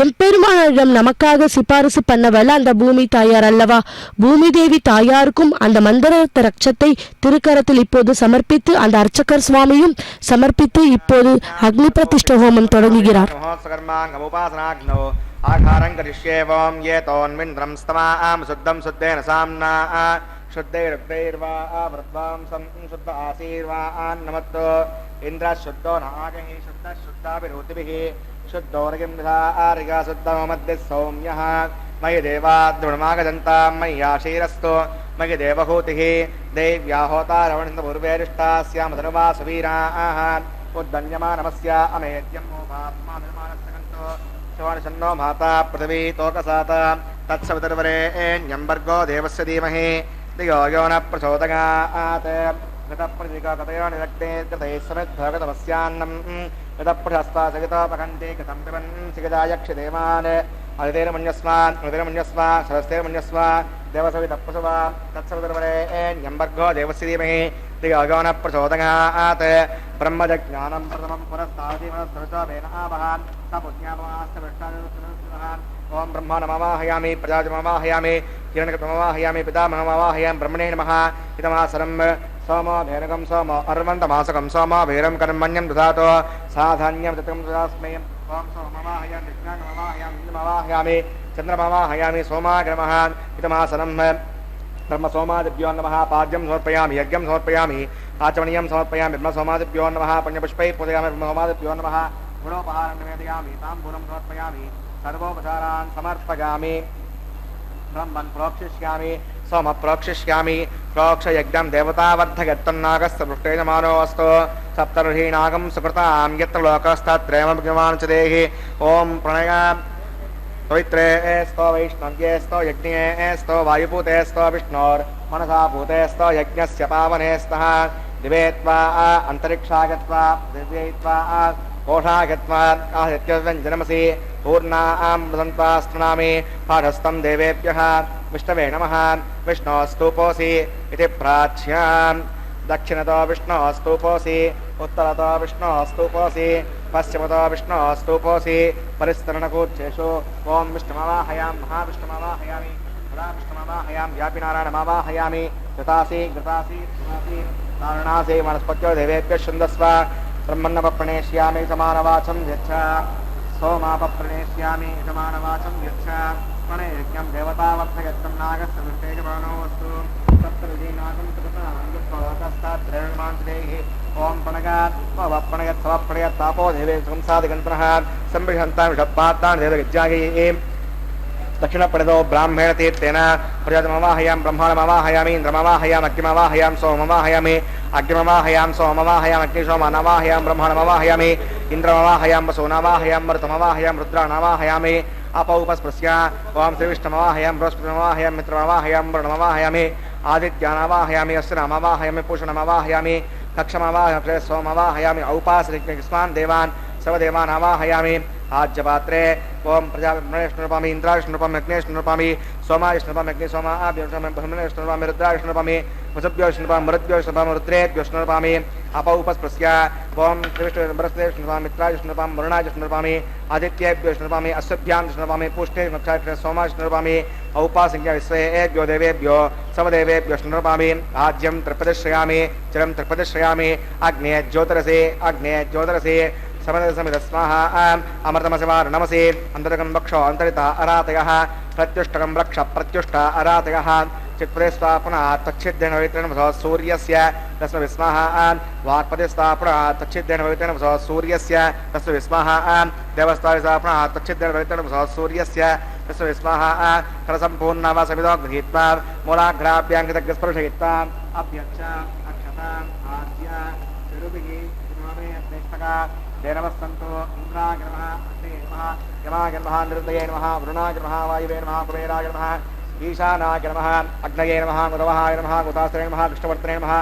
எம்பெருமானிடம் நமக்காக சிபாரிசு பண்ணவள் அந்த பூமி தாயார் அல்லவா? பூமி தேவி தாயாருக்கும் அந்த மந்திர ரட்சத்தை திருக்கரத்தில் இப்போது சமர்ப்பித்து அந்த அர்ச்சகர் சுவாமியும் சமர்ப்பித்து இப்போது அக்னி பிரதிஷ்ட ஹோமம் தொடங்குகிறார். आघारं करिष्येवं ये तोन्मिन्द्रं स्तमां शुद्धं शुद्धेन साम्ना शुद्धैरुक्तैर्वा वृद्वांसं शुद्ध आशीर्वान् नमत्तो इन्द्रशुद्धो नागहि शुद्धशुद्धाभिरुतिभिः शुद्धोर्गिंधारिगा शुद्धो मध्ये सौम्यः मयि देवाद्रुणमागजन्तां मय्याशीरस्तु मयि देवहूतिः देव्या होतारवणिन्दपूर्वेरिष्टास्यामधर्वासुवीराः उद्दन्यमानमस्य अमेद्यं मोभात्मानिर्माणस्तकन्तो शवनशन्नो माता पृथिवी तोकसाता तत्सवितर्वरेण्यम्बर्गो देवस्य धीमहि धियो यो न प्रचोदयात् गतप्रतिकतयो निरक्ते कृतैः समिद्धगतमस्यान्नं गतप्रशस्तासगितोपकण्ठे कृतं पिबन् सिगदायक्षदेवान् अदितेर्मन्यस्वा सरस्तेर्मन्यस्वा देवसवितप्रसवा तत्सवितर्वरेण्यम्बर्गो देवस्य धीमहि धियो यो न प्रचोदयात् ब्रह्मजज्ञानं प्रथमं पुरस्तादिमनस्सवितोमेन आवहान् ओम ब्रह्मा नमवाहयामि प्रजापतिमवाहयामि किरणकृतमवाहयामि पितामहमवाहयामि ब्रह्मणे नमः इदमासनं सोमो भेनकं सोमो अर्वन्तमासकं सोमो भेरं कर्मण्यं दधातो साधान्यं तत्रं ददास्मै ओम सोमवाहयामि कृष्णामवाहयामि इन्दमवाहयामि चन्द्रमवाहयामि सोमाय नमः इदमासनं ब्रह्म सोमादिभ्यो नमः पाद्यं समर्पयामि यज्ञं समर्पयामि आचमनीयं समर्पयामि ब्रह्म सोमादिभ्यो नमः पुण्यपुष्पैः पूजयामि ब्रह्म सोमादिभ्यो नमः गुणोपहारं निवेदयामि ताम्बूलं समर्पयामि सर्वोपचारान् समर्पयामि ब्रह्मन् प्रोक्षिष्यामि सोम प्रोक्षिष्यामि प्रोक्षयज्ञं देवतावर्धयत्तन्नागस्य पृष्ठेजमानोऽस्तु सप्तर्षीनागं सुकृतां यत्र लोकस्तत्रयमभिमानं च देहि ॐ प्रणय पवित्रे स्तो वैष्णव्ये स्तो यज्ञे स्तो वायुपूते स्तो विष्णोर्मनसा भूते स्तो यज्ञस्य पावने स्तः दिवे त्वा अन्तरिक्षागत्वा दिव्यैत्वा कोषागत्वा आदित्यव्यञ्जनमसि पूर्णामृतन्त्वा स्तृणामि पाठस्थं देवेभ्यः विष्णवे नमः विष्णोस्तूपोऽसि इति प्राच्यां दक्षिणतो विष्णोस्तूपोऽसि उत्तरतो विष्णोस्तूपोऽसि पश्चिमतो विष्णोस्तूपोऽसि परिस्तरणकूर्चेषु ॐ विष्णुमवाहयां महाविष्णुमवाहयामि विष्णुमवाहयां व्यापिनारायणमवाहयामि घृतासि घृतासि घृतासि नारायणासि वनस्पत्यो देवेभ्यः शुन्दस्व ब्रह्मण्णपप्रणेष्यामि समानवाचं यच्छ सोमापप्रणेष्यामि समानवाचं यच्छ प्रणयज्ञं देवतावर्धयत्तं नागस्य दृष्टेजमानोऽस्तु सप्तविधीनागं कृतस्तात्रेणमान्त्रेः ॐ प्रणयत् तापो देवे संसादिगन्तनः सम्बृहन्तां विषपात्तां देवगज्जायै दक्षिणपणितो ब्राह्मण तीर्थेन प्रजातमवाहयां ब्रह्माणमवाहयामि इन्द्रमवाहयाम् अग्निमवाहयां सोममवाहयामि अग्निमवाहयां सोममवाहयाम् अग्निसोमनवाहयां ब्रह्माणमवाहयामि इन्द्रमवाहयां वसुनवाहयां मरुतमवाहयां रुद्राणवाहयामि अपौपस्पृश्य ओं श्रीविष्णुमवाहयां बृहस्पतिमवाहयां मित्रमवाहयां वरुणमवाहयामि आदित्यानावाहयामि अस्त्रमवाहयामि पूषणमवाहयामि कक्षमवाहयामि सोमवाहयामि औपासनिकस्मान् देवान् सर्वदेवान् आवाहयामि आज्यपात्रे ओम प्रजापतिष्णुरूपामि इंद्राविष्णुरूपामि अग्नेष्णुरूपामि सोमाविष्णुरूपामि अग्नि सोमाविष्णुरूपामि रुद्राविष्णुरूपामि वसुभ्योष्णुरूपामि मरुद्भ्योष्णुरूपामि रुद्रेभ्योष्णुरूपामि अपौपस्पृश्य ओम त्रिविष्णुरूपामि मित्राविष्णुरूपामि वरुणाविष्णुरूपामि आदित्येभ्योष्णुरूपामि अश्वभ्यां पूष्णे सोमाविष्णुरूपामि औपासंख्या विश्वेभ्यो देवेभ्यो सर्वदेवेभ्योष्णुरूपामि आज्यं त्रिपदश्रयामि चिरं त्रिपदश्रयामि अग्ने ज्योतिरसे समदसमिदस्वाहा अमृतमसिवार्णमसि अन्तरकं वक्षो अन्तरिता अरातयः प्रत्युष्टकं रक्ष प्रत्युष्ट अरातयः चित्पदे स्थापना तच्छिद्देन पवित्रेण वसो सूर्यस्य तस्मै विस्मः वाक्पदे स्थापना तच्छिद्देन पवित्रेण वसो सूर्यस्य तस्मै विस्मः देवस्थाने स्थापना तच्छिद्देन पवित्रेण वसो सूर्यस्य तस्मै विस्मः करसम्पूर्णवा समिदो गृहीत्वा मूलाग्राभ्याङ्कितस्पर्शयित्वा अभ्यच्छ अक्षताम् आद्य तिरुभिः तिरुममे अध्यक्षका देनवस्तंतो इंद्राय नमः अग्ने नमः यमाय नमः निरुद्धये नमः वरुणाय नमः वायुवे नमः कुबेराय नमः ईशानाय नमः अग्नये नमः गुरवहाय नमः गुतास्त्रे नमः कृष्णवर्तने नमः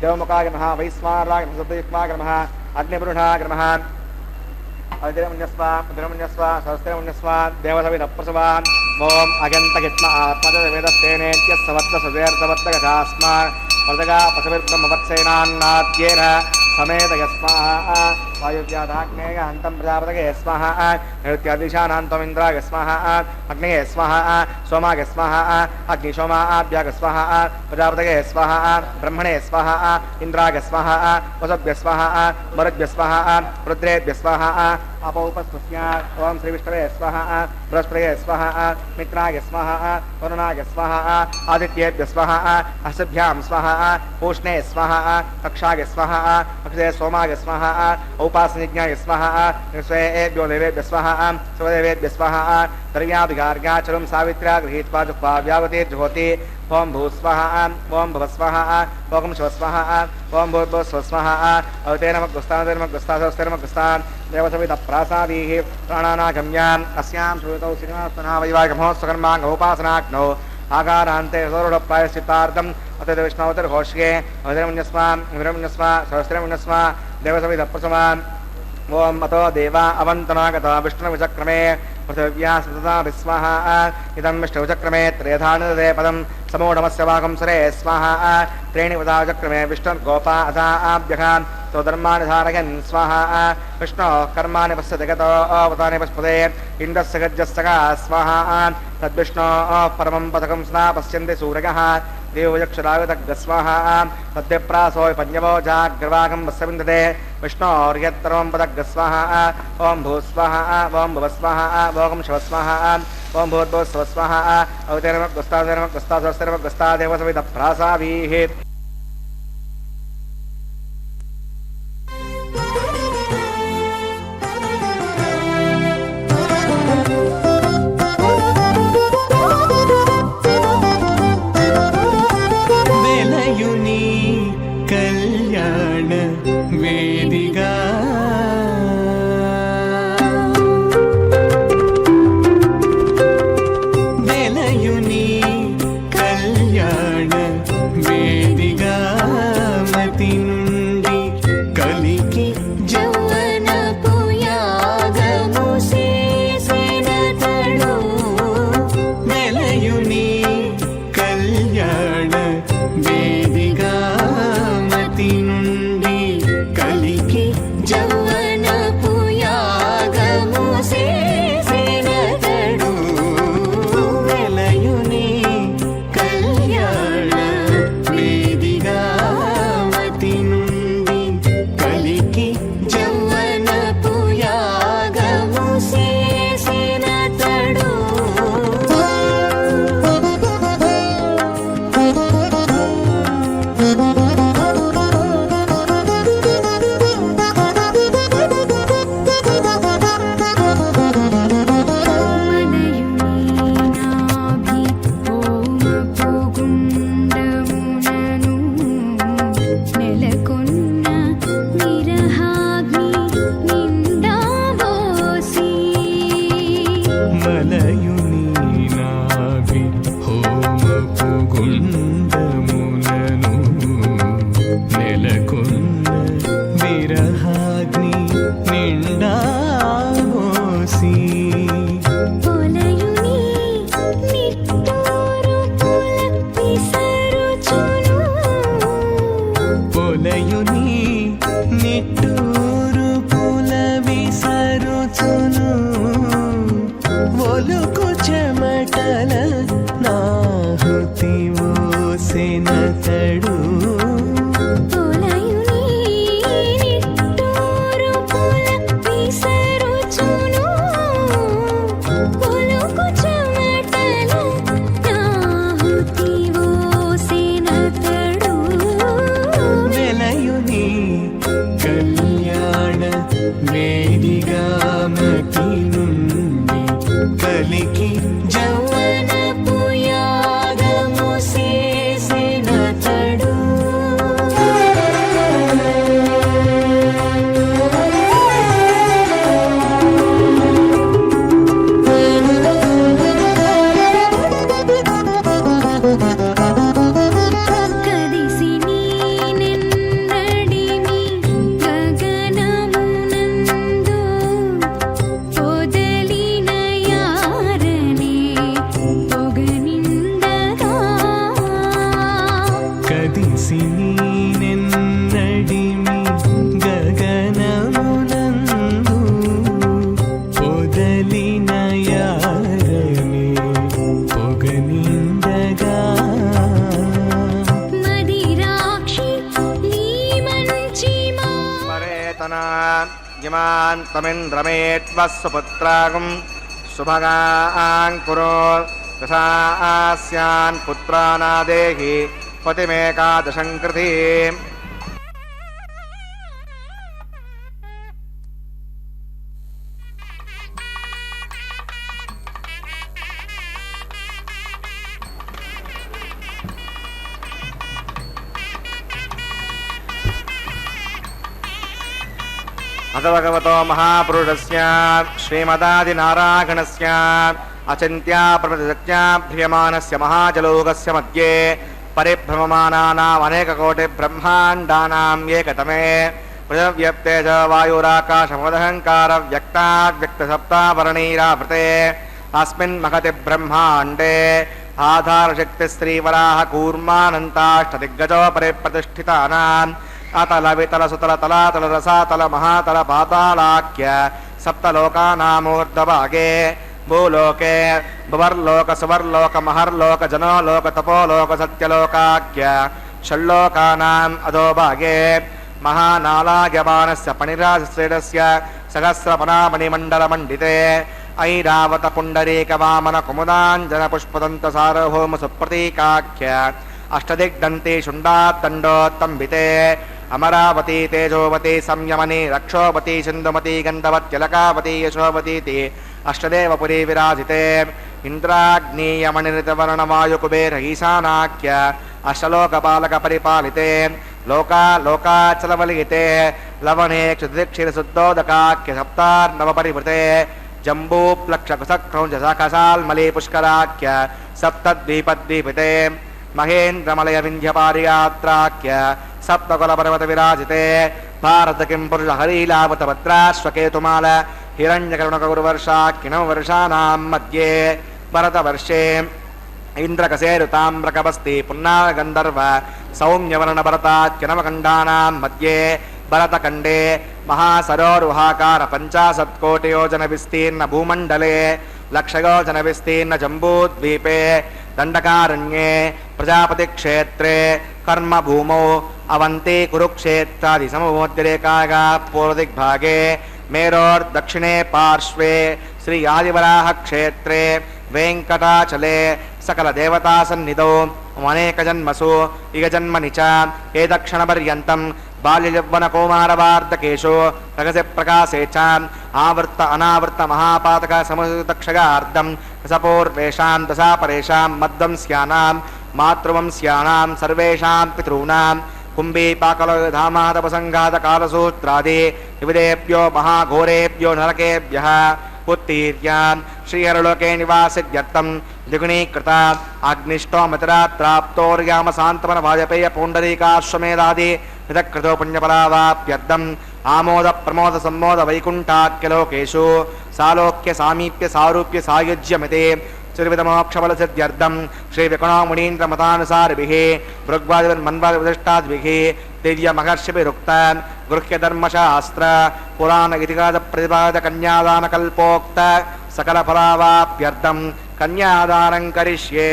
देवमुखाय नमः वैश्वानराय नमः सप्तयुक्ताय नमः अग्निपुरुषाय नमः अदिरमुन्यस्व सहस्रमुन्यस्व देवसविदप्रसवा ओम अगन्तगित्म आत्मजवेदस्तेनेत्यस्सवत्तसुदेर्दवत्तगजास्मा वर्तगा पशुभिर्ब्रह्मवत्सेनान्नाद्येन समेत यस्माः वायुव्याधाग्नेय अन्तं प्रजापतये स्वाहा नैऋत्यादिशानान्तं इन्द्राय स्वाहा अग्नेये स्वाहा सोमाय स्वाहा अग्निशोमाभ्याग स्वाहा प्रजापतये स्वाहा ब्रह्मणे स्वाहा इन्द्राय स्वाहा वसुभ्य स्वाहा मरुद्भ्य स्वाहा रुद्रेभ्य स्वाहा अपौपस्पृश्य ओम श्री विष्णवे स्वाहा बृहस्पतये स्वाहा मित्राय स्वाहा वरुणाय स्वाहा आदित्येभ्य स्वाहा हस्तभ्यां स्वाहा पूष्णे स्वाहा कक्षाय स्वाहा अक्षये सोमाय स्वाहा औपासनिज्ञाय स्वाहा स्वेभ्यो देवेभ्य स्वाहा स्वदेवेभ्य स्वाहा द्रव्याभिगार्गाचलं सावित्र्या गृहीत्वा जुह्वा व्यावतीर्जुहोति ओम भूस्वाहा ओम भवस्वाहा ओम शिवस्वाहा ओम भूर्भुवस्वाहा अवतेनमग्रस्तान् देवसविदप्रासादीः प्राणानागम्याम् अस्यां श्रूयतौ श्रीनिवासनावैवाहिकमहोत्सकर्माङ्गोपासनाग्नौ आकारान्ते सौरभप्रायश्चित्तार्थम् अतः विष्णुवतिर्घोष्ये अवतिरमुन्यस्व सहस्रमुन्यस्व देवसविदप्रसवान् ओम अतो देवा अवन्तनागता विष्णुविचक्रमे पृथिव्या सतता विस्वाहा इदं विष्णुविचक्रमे त्रेधानदे पदं समूढमस्य वागंसरे स्वाहा त्रीणि उदाचक्रमे विष्णुर्गोपा अथाभ्यघान् तो धर्माणि धारयन् स्वाहा विष्णोः कर्माणि पश्यति गतो अवतानि पश्पदे इन्द्रस्य गज्जस्य स्वाहा तद्विष्णोः परमं पदकं सदा पश्यन्ति सूरयः देवयक्षरागतग्रस्वाहा तद्यप्रासो पञ्चवो जाग्रवागं वस्यविन्दते विष्णोर्यत्तरं पदग्रस्वाहा ओम भूस्वाहा ओम भवस्वाहा ओम शिवस्वाहा ओम भूर्भुवस्वाहा अवतेनमग्रस्ता देवसविदप्रासादीः वेलयुनी कल्याण वेदिका తొలయుని నిట్టూరు పుల విసరుచును ఒలుకు చెమటల నాహుతి ఓసెనతడు కలికి జౌవనపు యాగము చేసినతడు ఇమాన్ తమింద్రమేత్వస్సుపుత్రాగం సుభగాంకురో దశాస్యాన్ పుత్రానాదేహి పతిమేకాదశం కృతి. అథ భగవతో మహాపురుషస్య శ్రీమదాదినారాయణస్య అచింత్యా ప్రతిజ్ఞాభ్రియమానస్య మహాజలోకస్య మధ్యే పరిభ్రమమానానాం అనేకకోటి బ్రహ్మాండానాం ఏకతమే పృథవ్యప్తే చ వాయురాకాశమదహంకార వ్యక్తావ్యక్తసప్తావరణీరావృతే అస్మిన్ మహతి బ్రహ్మాండే ఆధారశక్తిస్త్రీవరాహ కూర్మానంతాష్టదిగ్గజోపరి ప్రతిష్ఠితానాం అతల వితల సుతల తలాతల రసాతల మహాతల పాతాళాఖ్య సప్తలోకానామూర్ధభాగే భూలోకే భువర్లోక సువర్లోక మహర్లోక జనోలోక తపోలోక సత్యలోకాఖ్య షల్లోకానాం అధోభాగే మహానాళాయమానస్య పణిరాజశ్రేణస్య సహస్రపనామణిమండలమండితే ఐరావత పుండరీక వామన కుముదాంజన పుష్పదంత సార్వభౌమ సుప్రతీకాఖ్య అష్టదిగ్దంతి శుండాత్తండోత్తంబితే అమరావతి తేజోవతి సంయమని రక్షోవతి సింధుమతి గంధవత్యలకావతి యశోవతీతి అష్టదేవపురీ విరాజితే ఇంద్రాగ్నేయమణిరితవర్ణవాయుకుబేర ఈశానాఖ్య అష్టలోకపాలక పరిపాలితే లోకాచలవలిగితే లవణే క్షుతిక్షిరశుద్ధోదకాఖ్య సప్తార్ణవపరివృతే జంబూప్లక్షకుసక్రౌంజసకసాల్మలీ పుష్కరాఖ్య సప్తద్వీపద్వీపితే మహేంద్రమలయ వింధ్యపారియాత్రాఖ్య సప్తకులపర్వత విరాజితే భారత కిం పురుష హరీలావత భద్రాశ్వకేతుమాల హిరణ్యకరుణకగురువర్షాఖ్యనవ వర్షానాం మధ్యే భరతవర్షే ఇంద్రకసేరుతామ్రకవస్తి పున్నాగంధర్వ సౌమ్యవర్ణ భరతాఖ్యనవఖండానాం మధ్యే భరతఖండే మహాసరోరుహాకార 50 కోటియోజన విస్తీర్ణ భూమండలే లక్షయోజన విస్తీర్ణ జంబూద్వీపే దండకారణ్యే ప్రజాపతి క్షేత్రే కర్మభూమౌ అవంతి కురుక్షేత్రాది సమభూతిరేకాగా పూర్వదిగ్భాగే మేరోర్దక్షిణే పార్శ్వే శ్రీ ఆదివరాహ క్షేత్రే వెంకటాచలే సకల దేవతా సన్నిధౌ అనేక జన్మసు ఇగ జన్మని చ ఏ దక్షిణ పర్యంతం బాల్యయవ్వన కౌమారవార్ధకేషు రహస్య ప్రకాశే చ ఆవృత్త అనావృత్త మహాపాతక సముదక్షగార్ధం రసపూర్వేషాం దశాపరేషాం మధ్వంస్యానాం మాతృవంస్యానాం సర్వేషాం పితॄణాం కుంభీపాకలధామాదపసంఘాత కాలసూత్రాది వివిధేభ్యో మహాఘోరేభ్యో నరకేభ్యః ఉత్తీర్యాన్ శ్రీహరలోకే నివాసిత్యర్థం ద్విగుణీకృత అగ్నిష్టోమతిరాత్రాప్తోర్యామ శాంతమన వాజపేయ పౌండరీకాశ్వమేధాది విదకృతో పుణ్యఫలావాప్యర్థం ఆమోద ప్రమోద సమ్మోద వైకుంఠాఖ్యలోకేషు సాలోక్య సామీప్య సారూప్య సాయుజ్యమితే శ్రీవిధమోక్షఫలసిద్ధ్యర్థం శ్రీ వికణో మునీంద్ర మతానుసారిభిః భృగ్వాదివన్మన్వాదివిశిష్టాదిభిః दिव्य महर्षिभिरुक्त गृह्य धर्मशास्त्र पुराण इतिहास प्रतिपाद कन्यादान कल्पोक्त सकल फलावाप्यर्थं कन्यादानं करिष्ये।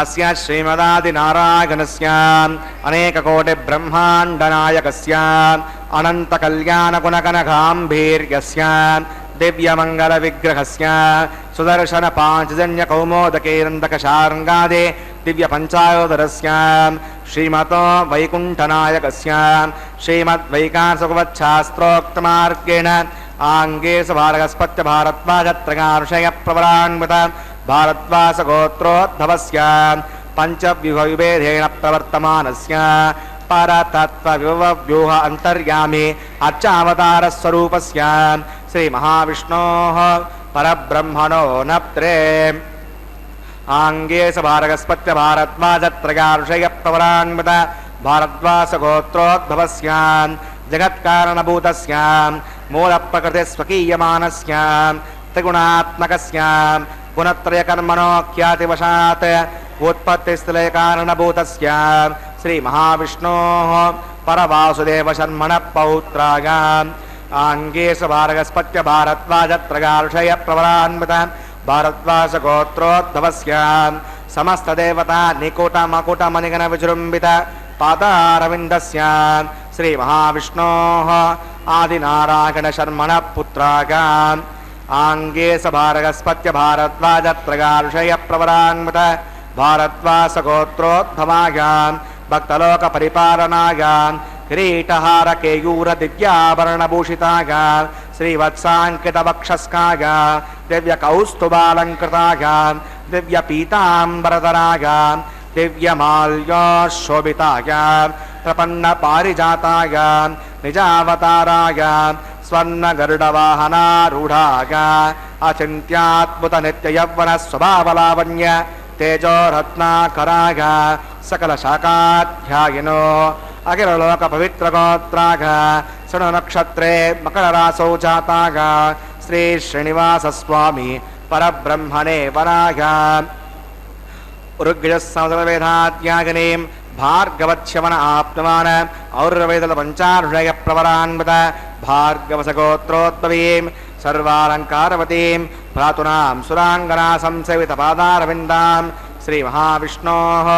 अस्य श्रीमदादिनारायणस्य अनेककोटि ब्रह्माण्डनायकस्य अनंत कल्याण गुणगणगाम्भीर्यस्य दिव्यमंगल विग्रहस्य सुदर्शन पांचजन्य कौमोदकेरन्दकशार्ङ्गादे दिव्य पंचायोदरस्य श्रीमतो वैकुण्ठनायकस्य श्रीमद्वैकासुगवच्छास्त्रोक्तमार्गेण आङ्गे सभारगस्पत्य भारद्वाजत्रगार्षय प्रवरान्वित भारद्वास गोत्रोद्भवस्य पंचव्यूहविभेदेन प्रवर्तमानस्य परतत्त्वव्यूह अंतर्यामी अर्चावतार स्वरूपस्य श्री महाविष्णोः परब्रह्मणो नप्त्रे आङ्गे सभारगस्पत्य भारद्वाजत्रगार्षय प्रवरान्वित भारद्वास गोत्रोद्भवस्य जगत्कारणभूतस्य मूलप्रकृते स्वकीयमानस्य त्रिगुणात्मकस्य गुणत्रयकर्मणो ख्यातिवशात् उत्पत्तिस्थले कारणभूतस्य श्री महाविष्णोः परवासुदेव शर्मणः पौत्राय आङ्गे सभारगस्पत्य भारद्वाजत्रगार्षय प्रवरान्वित भारद्वास गोत्रोद्भवस्य समस्तदेवता निकुटमकुटमणिगण विजृम्भित पादारविन्दस्य श्री महाविष्णोः आदिनारायण शर्मणः पुत्राय आङ्गे सभारगस्पत्य भारद्वाजत्रगार्षय प्रवरान्वित भारद्वास गोत्रोद्भवाय भक्तलोक परिपालनाय किरीटहार केयूर दिव्याभरणभूषिताय श्रीवत्साङ्कित वक्षस्काय दिव्य कौस्तुभालङ्कृताय दिव्य पीताम्बरधराय दिव्यमाल्योशोभिताय प्रपन्न पारिजाताय निजावताराय स्वर्ण गरुडवाहनारूढाय अचिन्त्याद्भुत नित्य यौवन स्वभावलावण्य तेजो रत्नाकराय सकल शाकाध्यायिनो अखिल लोक पवित्र गोत्राय शृणु नक्षत्रे मकर रासौ जाताय श्री श्रीनिवास स्वामी परब्रह्मणे वराय ऋग्यजस्संवत्सरवेदाध्यायिनीं भार्गवच्छमन आप्तवान् और्वेदल पंचार्षय प्रवरान्वित भार्गवसगोत्रोद्भवीं सर्वालङ्कारवतीं भ्रातॄणां सुराङ्गना संसेवित पादारविन्दां श्री महाविष्णोः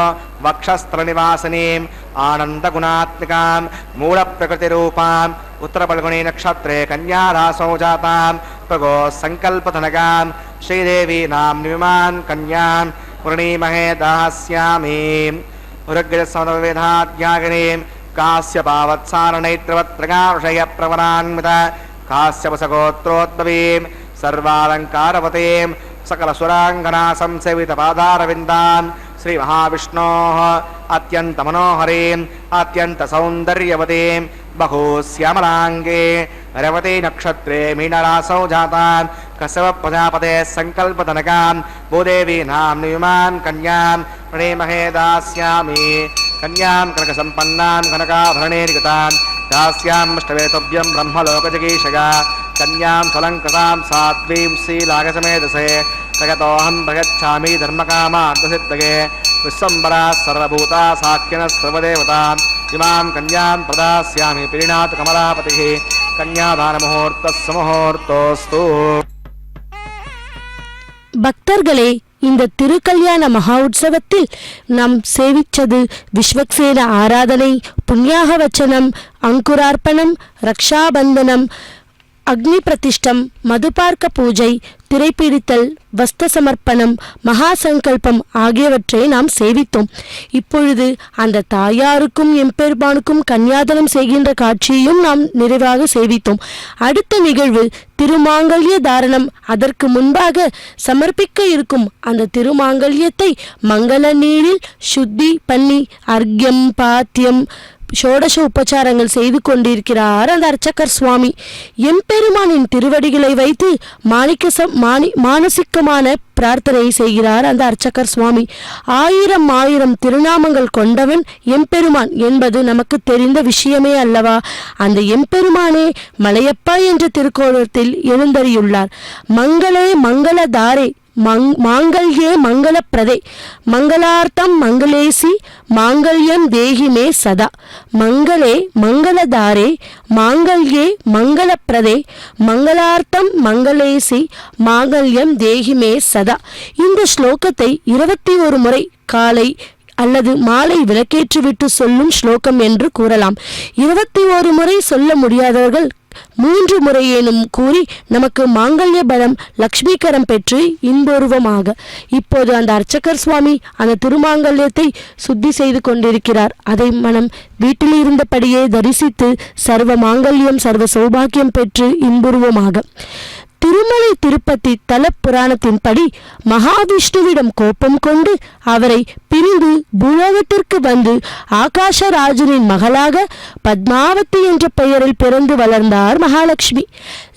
वक्षस्त्रनिवासिनीं आनन्दगुणात्मिकां मूलप्रकृतिरूपाम् उत्तरफल्गुणी नक्षत्रे कन्यारासौ जातां प्रगो सङ्कल्पधनगां श्रीदेवी नाम्नीमां कन्यां वृणीमहे दास्यामि। ऋग्यजस्संवत्सरवेदाध्यायिनीं काश्यपावत्सारणैत्रवत्त्रगार्षय प्रवरान्वित काश्यपसगोत्रोद्भवीं सर्वालङ्कारवतीं सकलसुराङ्गना संसेवित पादारविन्दां श्री महाविष्णोः अत्यन्त मनोहरीं अत्यन्त सौन्दर्यवतीं बहुश्यामलाङ्गे रवती नक्षत्रे मीनरासौ जातां कश्यप प्रजापते सङ्कल्पधनकां भूदेवी नाम्नीमां कन्यां प्रणीमहे दास्यामि। कन्यां कनकसम्पन्नां कनकाभरणैर्युतां दास्यामष्टवेतव्यं ब्रह्मलोकजगीषया कन्यां फलङ्कृतां साध्वीं श्रीलागसमेधसे तगतोऽहं प्रगच्छामि धर्मकामार्थसिद्धये विश्वम्बरा सर्वभूता साक्षिणः सर्वदेवताम् इमां कन्यां प्रदास्यामि प्रीणात् कमलापतिः कन्यादानमुहूर्तः सुमुहूर्तोऽस्तु। பக்தர்களே, இந்த திருக்கல்யாண மகா உற்சவத்தில் நாம் சேவிச்சது விஸ்வக்சேன ஆராதனை, புண்ணியாக வச்சனம், அங்குரார்ப்பணம், ரக்ஷாபந்தனம், அக்னி பிரதிஷ்டம், மதுபார்க்க பூஜை, திரைப்பிடித்தல், வஸ்த சமர்ப்பணம், மகா சங்கல்பம் ஆகியவற்றை நாம் சேவித்தோம். இப்பொழுது அந்த தாயாருக்கும் எம்பெருமானுக்கும் கன்னியாதானம் செய்கின்ற காட்சியையும் நாம் நிறைவாக சேவித்தோம். அடுத்த நிகழ்வு திருமாங்கல்ய தாரணம். அதற்கு முன்பாக சமர்ப்பிக்க இருக்கும் அந்த திருமாங்கல்யத்தை மங்கள நீரில் சுத்தி பண்ணி அர்க்யம் பாத்தியம் ஷோடச உபச்சாரங்கள் செய்து கொண்டிருக்கிறார் அந்த அர்ச்சகர் சுவாமி. எம்பெருமானின் திருவடிகளை வைத்து மானசிக்கமான பிரார்த்தனை செய்கிறார் அந்த அர்ச்சகர் சுவாமி. 1000 திருநாமங்கள் கொண்டவன் எம்பெருமான் என்பது நமக்கு தெரிந்த விஷயமே அல்லவா? அந்த எம்பெருமானே மலையப்பா என்ற திருக்கோலத்தில் எழுந்தறியுள்ளார். மங்களே மங்களதாரே மாங்கல்யே மங்களப்பிரதே மங்களார்த்தம் மங்களேசி மாங்கல்யம் தேகிமே சதா மங்களே மங்களதாரே மாங்கல்யே மங்களப்பிரதே மங்களார்த்தம் மங்களேசி மாங்கல்யம் தேகிமே சதா. இந்த ஸ்லோகத்தை 21 முறை காலை அல்லது மாலை விளக்கேற்றிவிட்டு சொல்லும் ஸ்லோகம் என்று கூறலாம். 21 முறை சொல்ல முடியாதவர்கள் 3 முறையேனும் கூறி நமக்கு மாங்கல்ய பலம் லக்ஷ்மிகரம் பெற்று இன்புருவமாக. இப்போது அந்த அர்ச்சகர் சுவாமி அந்த திருமாங்கல்யத்தை சுத்தி செய்து கொண்டிருக்கிறார். அதை மனம் வீட்டில் இருந்தபடியே தரிசித்து சர்வ மாங்கல்யம் சர்வ சௌபாகியம் பெற்று இன்புருவமாக. திருமலை திருப்பதி தல புராணத்தின்படி மகாவிஷ்ணுவிடம் கோபம் கொண்டு அவரை பிரிந்து பூலோகத்திற்கு வந்து ஆகாஷராஜனின் மகளாக பத்மாவதி என்ற பெயரில் பிறந்து வளர்ந்தார் மகாலட்சுமி.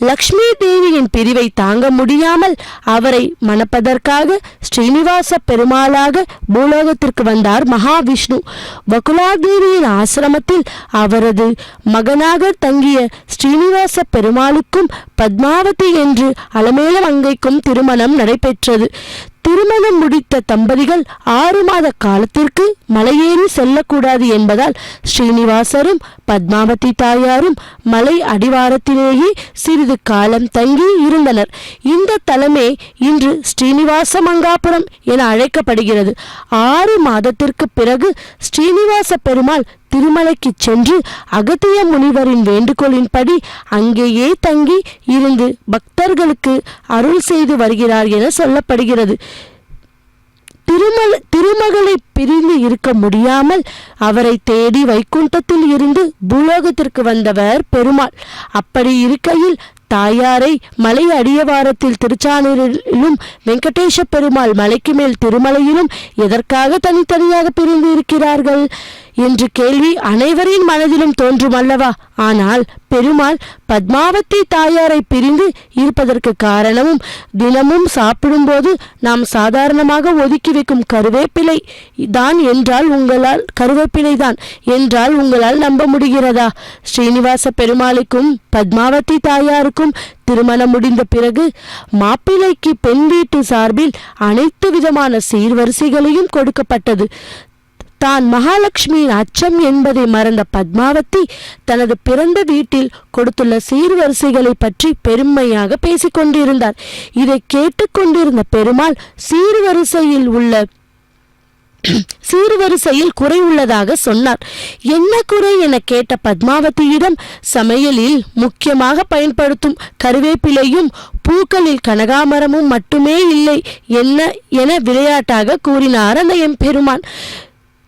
லக்ஷ்மி தேவியின் பிரிவை தாங்க முடியாமல் அவரை மணப்பதற்காக ஸ்ரீனிவாச பெருமாளாக பூலோகத்திற்கு வந்தார் மகாவிஷ்ணு. வகுலாதேவியின் ஆசிரமத்தில் அவரது மகனாக தங்கிய ஸ்ரீனிவாச பெருமாளுக்கும் பத்மாவதி என்று அலமேல மங்கைக்கும் திருமணம் நடைபெற்றது. திருமணம் முடித்த தம்பதிகள் 6 மாத காலத்திற்கு மலையேறி செல்லக்கூடாது என்பதால் ஸ்ரீனிவாசரும் பத்மாவதி தாயாரும் மலை அடிவாரத்திலேயே சிறிது காலம் தங்கி இருந்தனர். இந்த தலமே இன்று ஸ்ரீனிவாச மங்காபுரம் என அழைக்கப்படுகிறது. 6 மாதத்திற்கு பிறகு ஸ்ரீனிவாச பெருமாள் திருமலைக்கு சென்று அகத்திய முனிவரின் வேண்டுகோளின்படி அங்கேயே தங்கி இருந்து பக்தர்களுக்கு அருள் செய்து வருகிறார் என சொல்லப்படுகிறது. திருமகளை பிரிந்து இருக்க முடியாமல் அவரை தேடி வைகுண்டத்தில் இருந்து பூலோகத்திற்கு வந்தவர் பெருமாள். அப்படி இருக்கையில் தாயாரை மலை அடியவாரத்தில் திருச்சானூரிலும் வெங்கடேச பெருமாள் மலைக்கு மேல் திருமலையிலும் எதற்காக தனித்தனியாக பிரிந்து இருக்கிறார்கள் என்று கேள்வி அனைவரின் மனதிலும் தோன்றும் அல்லவா? ஆனால் பெருமாள் பத்மாவதி தாயாரை பிரிந்து இருப்பதற்கு காரணமும் தினமும் சாப்பிடும்போது நாம் சாதாரணமாக ஒதுக்கி வைக்கும் கருவேப்பிலை தான் என்றால் உங்களால் நம்ப முடிகிறதா? ஸ்ரீனிவாச பெருமாளுக்கும் பத்மாவதி தாயாருக்கும் திருமணம் முடிந்த பிறகு மாப்பிள்ளைக்கு பெண் வீட்டு சார்பில் அனைத்து விதமான சீர்வரிசைகளையும் கொடுக்கப்பட்டது. தான் மகாலட்சுமியின் அச்சம் என்பதை மறந்த பத்மாவதி தனது பிறந்த வீட்டில் கொடுத்துள்ள சீர்வரிசைகளை பற்றி பெருமையாக பேசிக்கொண்டிருந்தார். இதை கேட்டுக்கொண்டிருந்த பெருமாள் சீர்வரிசையில் குறை உள்ளதாக சொன்னார். என்ன குறை என கேட்ட பத்மாவதியிடம் சமையலில் முக்கியமாக பயன்படுத்தும் கருவேப்பிலையும் பூக்களில் கனகாமரமும் மட்டுமே இல்லை என விளையாட்டாக கூறினார் அந்த எம்பெருமான்.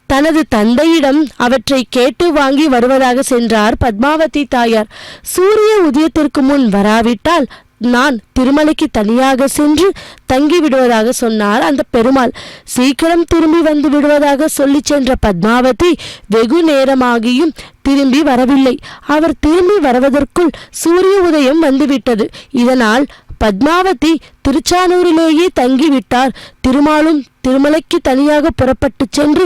தனது தந்தையிடம் அவற்றை கேட்டு வாங்கி வருவதாக சென்றார் பத்மாவதி தாயார். சூரிய உதயத்திற்கு முன் வராவிட்டால் நான் திருமலைக்கு தனியாக சென்று தங்கிவிடுவதாக சொன்னார் அந்த பெருமாள். சீக்கிரம் திரும்பி வந்து விடுவதாக சொல்லி சென்ற பத்மாவதி வெகு நேரமாகியும் திரும்பி வரவில்லை. அவர் திரும்பி வருவதற்குள் சூரிய உதயம் வந்துவிட்டது. இதனால் பத்மாவதி திருச்சானூரிலேயே தங்கிவிட்டார். திருமாலும் திருமலைக்கு தனியாக புறப்பட்டு சென்று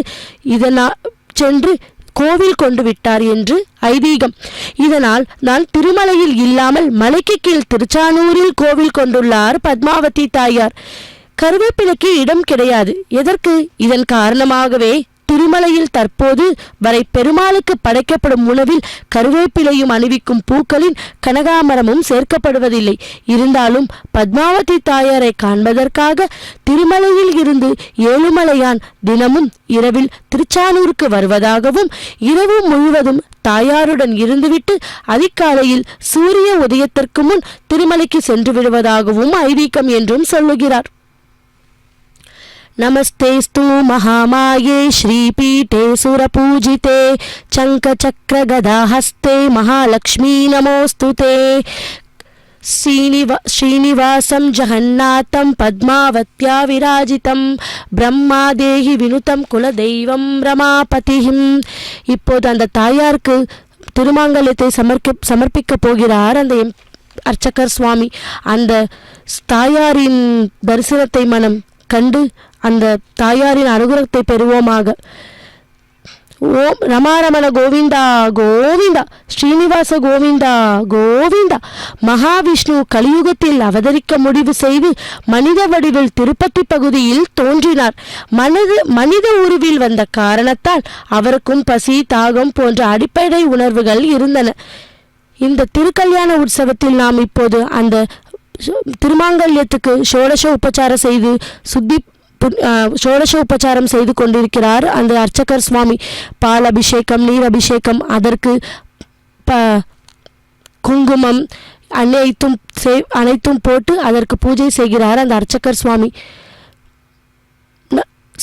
கோவில் கொண்டு விட்டார் என்று ஐதீகம். இதனால் நான் திருமலையில் இல்லாமல் மலைக்கு கீழ் திருச்சானூரில் கோவில் கொண்டுள்ளார் பத்மாவதி தாயார். கருவேப்பிலைக்கு இடம் கிடையாது. எதற்கு? இதன் காரணமாகவே திருமலையில் தற்போது வரை பெருமாளுக்கு படைக்கப்படும் உணவில் கருவேப்பிலையும் அணிவிக்கும் பூக்களின் கனகாமரமும் சேர்க்கப்படுவதில்லை. இருந்தாலும் பத்மாவதி தாயாரை காண்பதற்காக திருமலையில் இருந்து ஏழுமலையான் தினமும் இரவில் திருச்சானூருக்கு வருவதாகவும் இரவு முழுவதும் தாயாருடன் இருந்துவிட்டு அதிகாலையில் சூரிய உதயத்திற்கு முன் திருமலைக்கு சென்று விடுவதாகவும் ஐதீகம் என்றும் சொல்லுகிறார். नमस्तेस्तु महामाये श्रीपीठे सुरपूजिते चङ्कचक्रगदाहस्ते महालक्ष्मी नमोऽस्तुते श्रीनिवासं जगन्नाथं पद्मावत्या विराजितं ब्रह्मादेहि विनुतं कुलदैवं रमापतिम्. இப்போது அந்த தாயாருக்கு திருமாங்கல்யத்தை சமர்ப்பிக்க போகிறார் அந்த அர்ச்சகர் சுவாமி. அந்த தாயாரின் தரிசனத்தை மனம் கண்டு அந்த தாயாரின் அனுகிரகத்தை பெறுவோமாக. ஓம் ரமாரமண கோவிந்தா கோவிந்தா, ஸ்ரீனிவாச கோவிந்தா கோவிந்தா. மகாவிஷ்ணு கலியுகத்தில் அவதரிக்க முடிவு செய்து மனித வடிவில் திருப்பதி பகுதியில் தோன்றினார். மனித உருவில் வந்த காரணத்தால் அவருக்கும் பசி, தாகம் போன்ற அடிப்படை உணர்வுகள் இருந்தன. இந்த திருக்கல்யாண உற்சவத்தில் நாம் இப்போது அந்த திருமாங்கல்யத்துக்கு ஷோடச உபச்சாரம் செய்து கொண்டிருக்கிறார் அந்த அர்ச்சகர் சுவாமி. பால் அபிஷேகம், நீர் அபிஷேகம், அதற்கு குங்குமம் அனைத்தும் போட்டு அதற்கு பூஜை செய்கிறார் அந்த அர்ச்சகர் சுவாமி.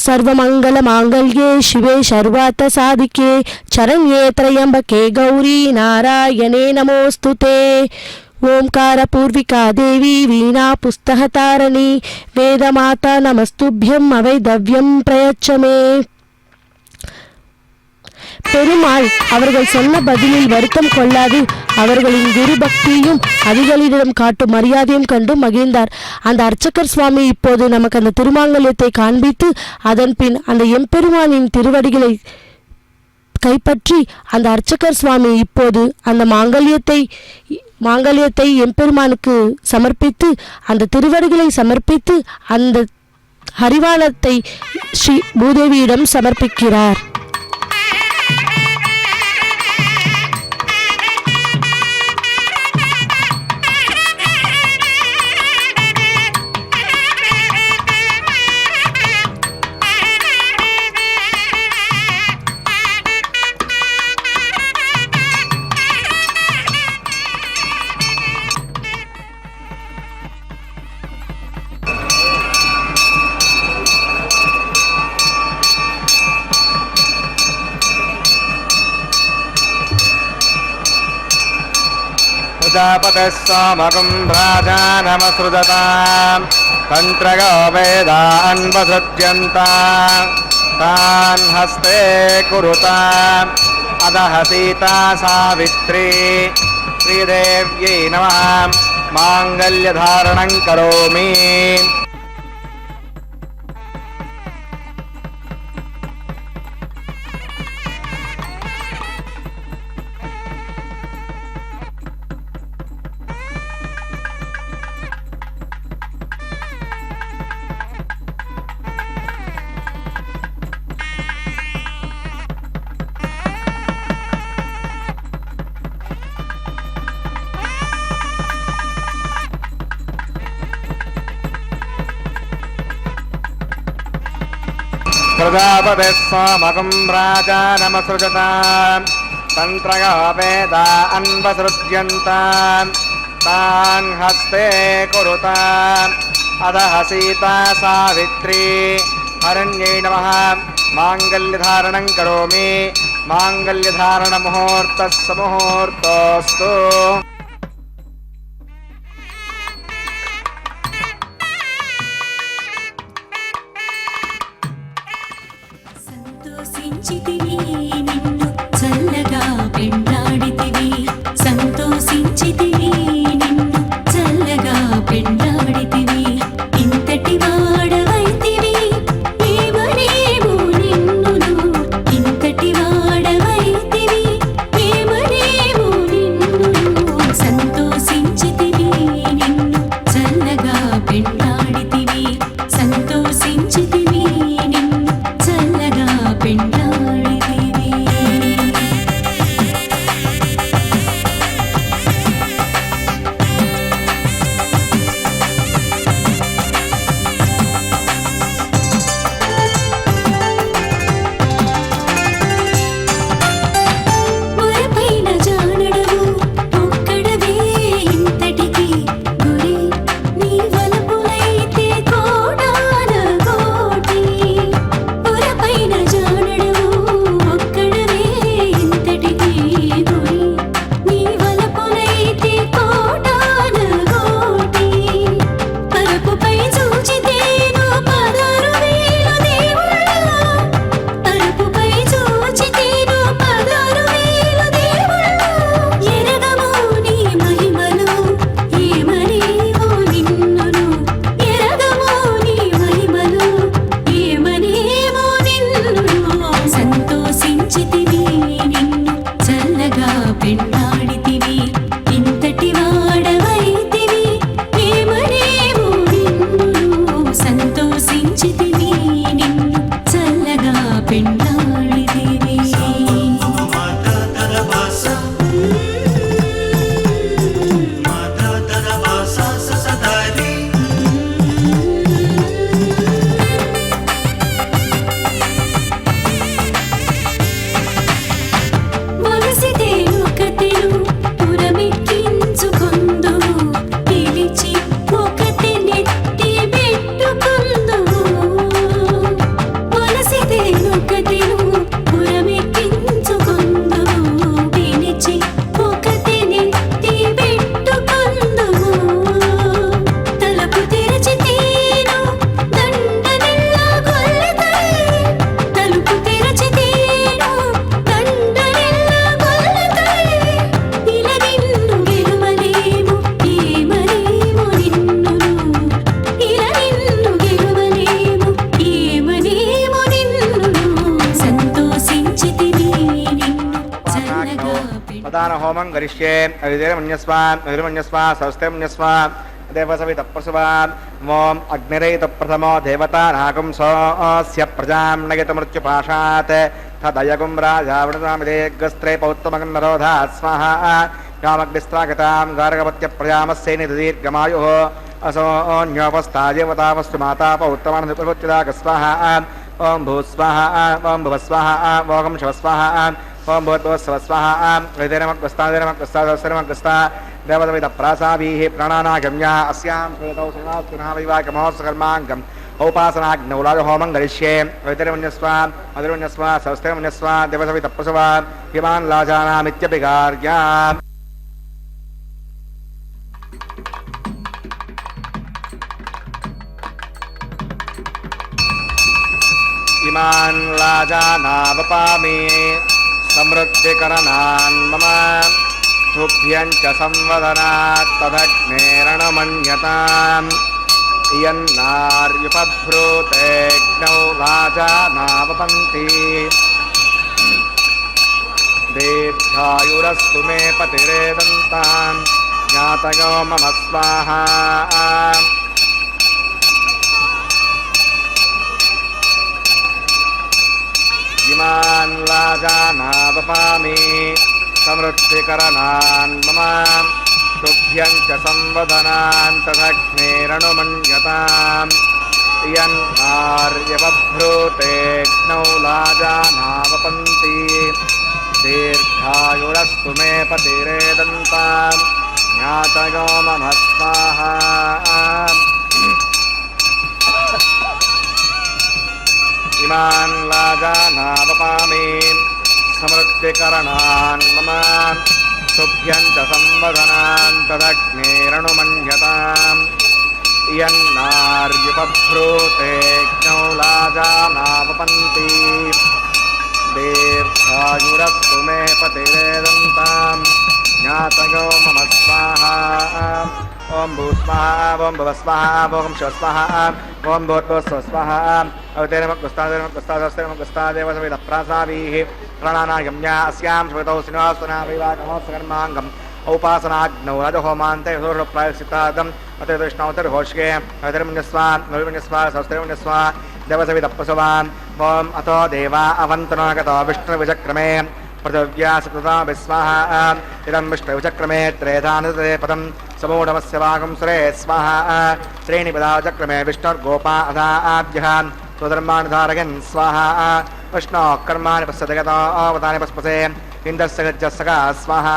சர்வமங்கல மாங்கல்யே சிவே சர்வார்த்த சாதிக்கே சரண்யே த்ரயம்பகே கௌரி நாராயணே நமோஸ்துதே. ஓம்கார பூர்விகா தேவி வீணா புஸ்தக தாரணி வேதமாதா நமஸ்துபியம் அவைதவ்யம் பிரயச்சமே. பெருமாள் அவர்கள் சொன்ன பதிலில் வருத்தம் கொள்ளாது அவர்களின் குரு பக்தியும் அதிகளிடம் காட்டும் மரியாதையும் கண்டு மகிழ்ந்தார். அந்த அர்ச்சகர் சுவாமி இப்போது நமக்கு அந்த திருமாங்கல்யத்தை காண்பித்து அதன் பின் அந்த எம்பெருமானின் திருவடிகளை கைப்பற்றி அந்த அர்ச்சகர் சுவாமி இப்போது அந்த மாங்கல்யத்தை எம்பெருமானுக்கு சமர்ப்பித்து அந்த திருவடிகளை சமர்ப்பித்து அந்த ஹரிவானத்தை ஸ்ரீ பூதேவியிடம் சமர்ப்பிக்கிறார். प्रजापतिः सोमकं राजानमसृजतां तन्त्रयो वेदान्वसृज्यन्तां तान् हस्ते कुरुताम् अदः सीता सावित्री श्रीदेव्यै नमः माङ्गल्यधारणं करोमि. प्रजापतिः सोमकं राजानमसृजतां तन्त्रयो वेदान्वसृज्यन्तां तान् हस्ते कुरुताम् अदः सीता सावित्री हरण्यै नमः माङ्गल्यधारणं करोमि. माङ्गल्यधारणमुहूर्तः समुहूर्तोऽस्तु. సంతోషించితివి నిన్ను చల్లగా పెండాడితివి సంతోషించితివి నిన్ను చల్లగా పెండాడితివి ఇంతటి వాడవైతివి ఏమనేమో నిన్నును ఇంతటి వాడవైతివి ఏమనేమో నిన్నును సంతోషించితివి నిన్ను చల్లగా పెండాడితివి సంతోషించితివి నిన్ను చల్లగా పెండాడి अदान होमं करिष्ये अविधिर्मन्यस्व अविधिर्मन्यस्व स्वस्तिर्मन्यस्व देवसवितप्रसवान् मोम अग्निरैतप्रथमो देवता नागं सोऽस्य प्रजां नयतमृत्युपाशात् तदयगुं राजावृतामिदेग्स्त्रे पौत्तमगन्नरोधात् स्वाहा यामग्निस्त्रागतां गार्गवत्यप्रजामस्यैनि दीर्घमायुः असोऽन्योपस्तादेवतावस्तु माता पौत्तमानसुप्रभुत्यदाग स्वाहा ॐ भूस्वाहा ॐ भुवस्वाहा ॐ शिवस्वाहा ॐ भूर्भुवस्सव स्वाहा हृदयनमग्रस्ता देवतविदप्रासाभिः प्राणानागम्या अस्यां श्वेतौ श्रीनाथपुनः औपासनाग्नौ राजहोमं करिष्ये हृदयमन्यस्व मधुरमन्यस्व सहस्रमन्यस्व देवतविदप्रसव हिमान् लाजानामित्यपि कार्या इमान् लाजानावपामि समृद्धिकरणान् मम तुभ्यं च संवदनात् तदग्नेरणमन्यताम् इयन्नार्युपभ्रूतेऽग्नौ लाजानावपन्ति दीर्घायुरस्तु मे पतिरेदन्ताम् ज्ञातयो मम स्वाहा इमान् लाजानावपामि समृद्धिकरणान् मम तुभ्यं च संवदनान् तदग्नेरणुमन्यताम् इयन्नार्यवभ्रूतेऽग्नौ लाजानावपन्ति दीर्घायुरस्तु मे पतिरेदन्ताम् ज्ञातयो मम स्वाहा इमान् लाजानावपामि समृद्धिकरणान् मम तुभ्यं च संवदनान् तदग्नेरणुमन्यताम् इयन्नार्युपभ्रूतेऽग्नौ लाजानावपन्ति दीर्घायुरस्तु मे पतिरेदन्ताम् ज्ञातयो मम स्वाहा ॐ भूस्वाहा ॐ भुवस्वाहा ॐ शिवस्वाहा ॐ भूर्भुवस्सवस्वाहा अवतेनमग्रस्ता देवसविदप्रासाभिः प्राणानागम्या अस्यां श्वेतौ श्रीनिवासनाभिवागमोत्सकर्माङ्गम् औपासनाग्नौ राजहोमान्ते प्रायश्चित्तादम् अतिर्विष्णौतिर्घोष्ये अतिर्मन्यस्वान् नविमन्यस्वा सहस्रमन्यस्वा देवसविदप्रसवान् ॐ अतो देवा अवन्तनागतो विष्णुविचक्रमे पृथिव्या सुकृता विस्वाहा इदं विष्णुविचक्रमे त्रेधानुतरे पदं समूढमस्य वागं सुरे स्वाहा त्रीणि पदाचक्रमे विष्णुर्गोपा अधा आद्यः स्वधर्मानुधारयन् स्वाहा विष्णोः कर्माणि पश्यतगतो अवतानि पस्पसे इन्द्रस्य गज्जस्सका स्वाहा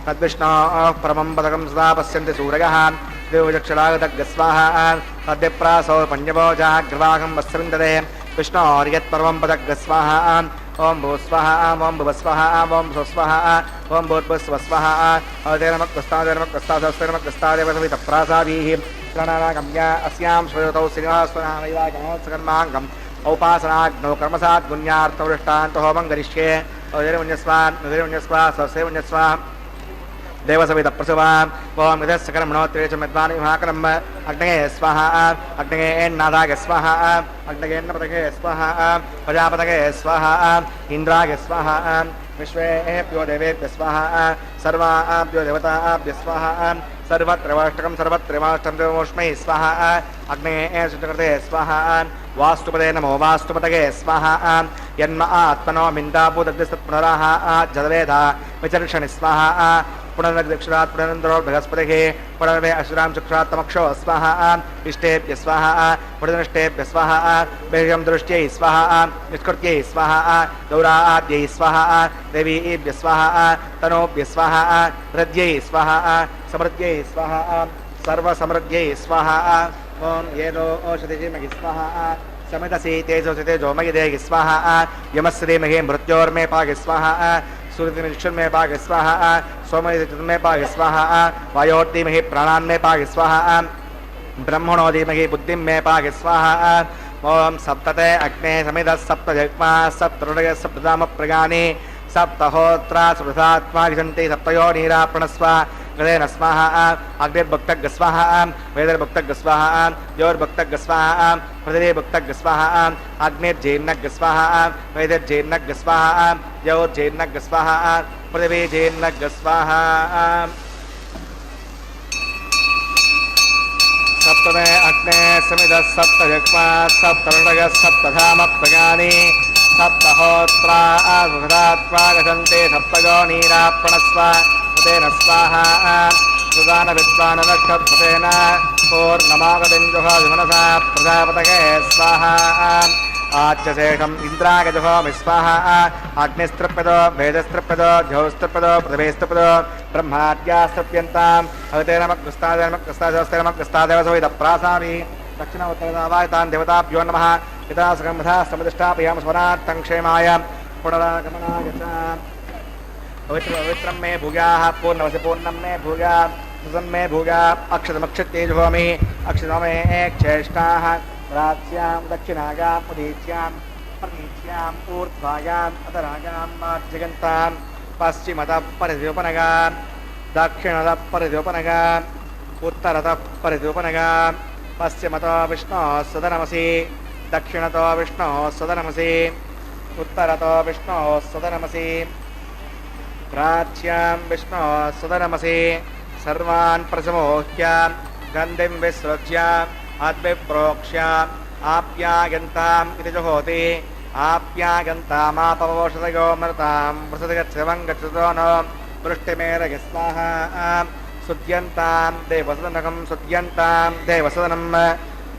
तद्विष्णोः परमं पदकं सदा पश्यन्ति सूरयः देवचक्षुरागतग्स्वाहा तद्यप्रासौ पञ्चभोजाग्रवाहं वस्त्रविन्दते विष्णोर्यत्परमं पदग्स्वाहा ॐ भूस्वाहा ॐ भुवस्वाहा ॐ स्वस्वाहा ॐ भूर्भुवस्वस्वाहा अवतेनमग्रस्तादेवसवितप्रासाभिः प्रणनागम्या अस्यां श्वेतौ श्रीनिवासनामैवागमोत्सकर्माङ्गम् औपासनाग्नौ कर्मसात् गुण्यार्थवृष्टान्तो होमं करिष्ये अवतिर्मन्यस्वा स्वस्तिर्मन्यस्वा देवसवितप्रसवा ॐ यदस्य कर्मणोत्रे च मध्वानि महाकरम् अग्नये स्वाहा अग्नयेन्नादाय स्वाहा अग्नयेन्नपतये स्वाहा प्रजापतये स्वाहा इन्द्राय स्वाहा विश्वेभ्यो देवेभ्यः स्वाहा सर्वाभ्यो देवताभ्यः स्वाहा सर्वत्रवाष्टकं देवोष्मै स्वाहा अग्नये शुद्धकृते स्वाहा वास्तुपदे नमो वास्तुपतये स्वाहा यन्म आत्मनो मिन्दापूदग्निस्तत्पुनराः जलवेधा विचर्षणि स्वाहा पुनर्दक्षिणात् पुनरन्दरो बृहस्पतिः पुनर्वे अशुरां चक्षुरात् तमक्षो स्वाहा इष्टेभ्य स्वाहा पुनर्निष्टेभ्य स्वाहा बेहं दृष्ट्यै स्वाहा निष्कृत्यै स्वाहा दौराद्यै स्वाहा देवीभ्य स्वाहा तनोभ्य स्वाहा हृद्यै स्वाहा समृद्ध्यै स्वाहा सर्वसमृद्ध्यै स्वाहा ॐ येनो औषधिमहि स्वाहा समितसि तेजोसिते जोमयि देहि स्वाहा यमस्य धीमहि मृत्योर्मे पाहि स्वाहा सूर्यमें पाग स्वाहा सोमय पाग स्वाहा वायोर्धीमहि प्राणान्मे पाग स्वाहा ब्रह्मणो धीमहि बुद्धिं मे पाग स्वाहा ओम सप्तते अग्ने समिध सप्त जग्मा सप्तृदय सप्तधाम प्रगानि सप्तहोत्रा सुधात्मा गिजन्ति सप्तयो नीराप्रणस्व गदेन स्वाहा अग्निर्भक्तग् स्वाहा वेदर्भक्तग् स्वाहा योर्भक्तग् स्वाहा पृथिवीभक्तग् स्वाहा अग्निर्जैर्नग् स्वाहा वेदर्जैर्नग् स्वाहा योर्जैर्नग् स्वाहा पृथिवी जीर्णग् स्वाहा सप्तमे अग्ने समिधः सप्त जग्मा सप्तऋणयः सप्तधामप्रगानि सप्तहोत्रा सुखदात्वा गच्छन्ते सप्तगो नीराप्रणस्व तेन स्वाहा सुदान विद्वान नक्षत्रेण पूर्णमागतिञ्जुषा प्रजापतये स्वाहा आच्यशेषम् इन्द्रागजुहोमि स्वाहा अग्निस्तृप्यतो वेदस्तृप्यतो ज्योस्तृप्यतो पृथिवीस्तृप्यतो ब्रह्माद्यास्तृप्यन्ताम् अवतेनमकृस्तादेव सविदप्रासामि दक्षिण उत्तरदावायतान् देवताभ्यो नमः यथा सुगन्धा समधिष्ठापयाम स्वरार्थं क्षेमाय पुनरागमनाय च पवित्रं मे भूयाः पूर्णवसि पूर्णं मे भूयाः सुसन् मे भूयाः अक्षतमक्षत्येजुहोमि अक्षतमे क्षेष्टाः प्राच्यां दक्षिणायाम् उदीच्यां प्रतीच्याम् ऊर्ध्वायाम् अधरागां मार्जगन्तां पश्चिमतः परिद्योपनगां दक्षिणतः परिद्योपनगां उत्तरतः परिद्योपनगां पश्चिमतो विष्णोः सदनमसि दक्षिणतो विष्णोः सदनमसि उत्तरतो विष्णोः सदनमसि प्राच्यां विष्णोः सदनमसि सर्वान् प्रसमोह्य गन्धिं विसृज्य अद्विप्रोक्ष्य आप्यागन्ताम् इति जुहोति आप्यागन्तामापवोषधयो मृतां वसतिगच्छवं गच्छतो नो वृष्टिमेरय स्वाहा सुद्यन्तां देवसदनकं सुद्यन्तां देवसदनं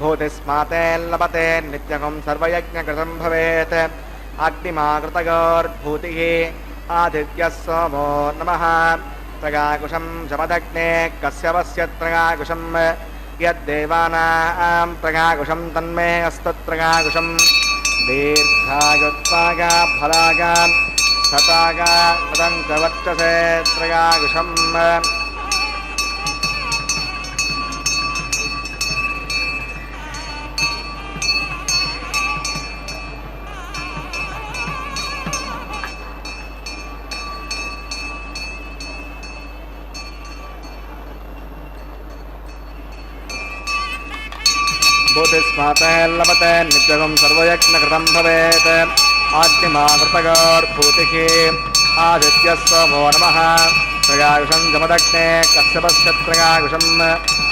भूतिस्माते लभते नित्यकं सर्वयज्ञकृतं भवेत् अग्निमाकृतयोर्भूतिः आदित्यः सोमो नमः त्रगाकुशं शमदग्ने कश्यपस्य त्रगाकुशं यद्देवानां त्रगाकुशं तन्मे अस्तु त्रगाकुशं दीर्घायुत्वागा फलागा सतागा वदन्त वर्चसे त्रगाकुशम् भूतिस्माते लभते नित्यगं सर्वयज्ञकृतं भवेत् आग्निमाकृतगोर्भूतिः आदित्यः सोमो नमः त्रयायुषं जमदग्ने कश्यपस्य त्रयायुषं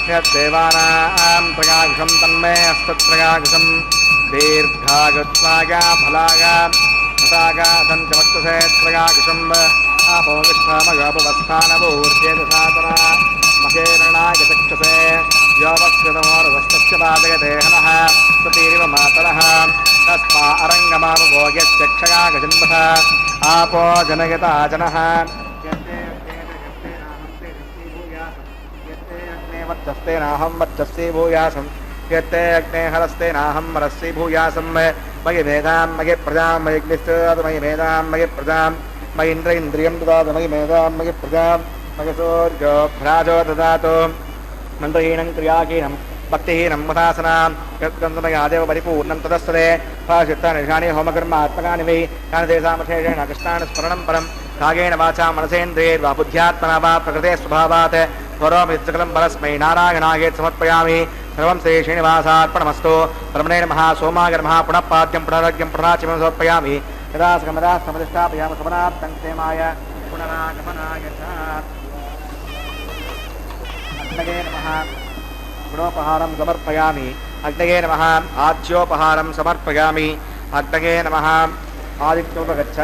यद्देवानां त्रयायुषं तन्मे अस्तु त्रयायुषं दीर्घायुत्वागा फलागा मतागा सञ्चमत्तसे त्रयायुषम् आपो विष्ठामयोपवस्थानमूर्त्येतसातना महेरणाय चक्षसे योपस्कृतमोरवस्तस्य पादयते हनः सुतीरिव मातरः तस्मा अरङ्गमामभोग्यक्षया गजन्मथ आपो जनयता जनः वर्चस्तेनाहं वर्चस्वी भूयासं यत्ते अग्ने हरस्तेनाहं हरस्वी भूयासं मयि मेधां मयि प्रजां मयि अग्निस्तु मयि मेधां मयि प्रजां मयि इन्द्र इन्द्रियं ददातु मयि मेधां मयि प्रजां मयि सूर्यो भ्राजो ददातु मन्त्रहीनं क्रियाहीनं भक्तिहीनं मथासनां यत्कन्दमयादेव परिपूर्णं तदस्तदे फलचित्तनिशानि होमकर्मात्मकानि वै तानि तेषामशेषेण कृष्णान् स्मरणं परं कागेन वाचा मनसेन्द्रियैर्वा बुद्ध्यात्मना वा प्रकृते स्वभावात् करोमि सकलं परस्मै नारायणाय समर्पयामि सर्वं श्री श्रीनिवासार्पणमस्तु ब्रह्मणे नमः सोमाय नमः पुनः पाद्यं पुनराज्ञं पुनराचिमं समर्पयामि यदा सकमदा समधिष्ठापयामि समनार्थं क्षेमाय पुनरागमनाय च अग्नये नमः गुणोपहारं समर्पयामि अग्नये नमः आज्योपहारं समर्पयामि अग्नये नमः आदित्योपगच्छ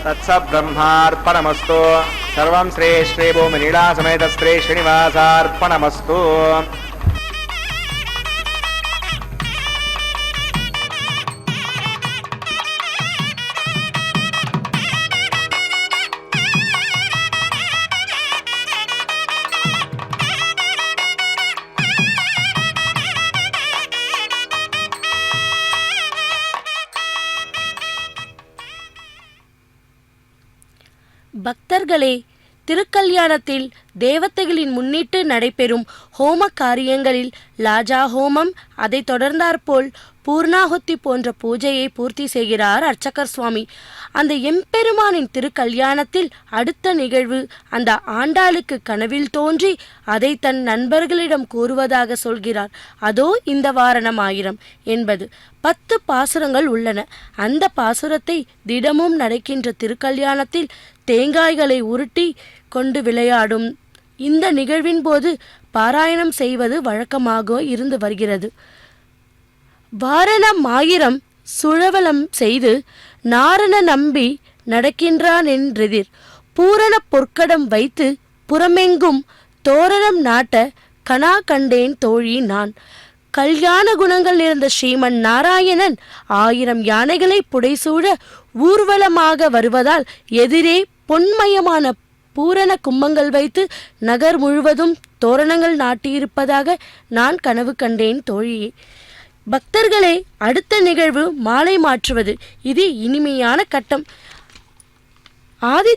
तत्स ब्रह्मार्पणमस्तु सर्वं श्री श्री भूमिनीला समेत श्री श्रीनिवासार्पणमस्तु பக்தர்களே, திருக்கல்யாணத்தில் தேவதைகளின் முன்னிட்டு நடைபெறும் ஹோம காரியங்களில் லாஜா ஹோமம், அதை தொடர்ந்தாற்போல் பூர்ணாகுத்தி போன்ற பூஜையை பூர்த்தி செய்கிறார் அர்ச்சகர் சுவாமி. அந்த எம்பெருமானின் திருக்கல்யாணத்தில் அடுத்த நிகழ்வு அந்த ஆண்டாளுக்கு கனவில் தோன்றி அதை தன் நண்பர்களிடம் கூறுவதாக சொல்கிறார். அதோ இந்த வாரணம் 1000 என்பது 10 பாசுரங்கள் உள்ளன. அந்த பாசுரத்தை தினமும் நடக்கின்ற திருக்கல்யாணத்தில் தேங்காய்களை உருட்டி கொண்டு விளையாடும் இந்த நிகழ்வின் போது பாராயணம் செய்வது வழக்கமாக இருந்து வருகிறது. வாரணம் 1000 சுழவலம் செய்து நாரண நம்பி நடக்கின்றான் என்றெதிர் பூரண பொற்கடம் வைத்து புறமெங்கும் தோரணம் நாட்ட கனா கண்டேன் தோழி நான். கல்யாண குணங்கள் நிறைந்த ஸ்ரீமன் நாராயணன் 1000 யானைகளை புடைசூழ ஊர்வலமாக வருவதால் எதிரே பொன்மயமான பூரண கும்பங்கள் வைத்து நகர் முழுவதும் தோரணங்கள் நாட்டியிருப்பதாக நான் கனவு கண்டேன் தோழியே. பக்தர்களே, அடுத்த நிகழ்வு மாலை மாற்றுவது. இது இனிமையான கட்டம். ஆதி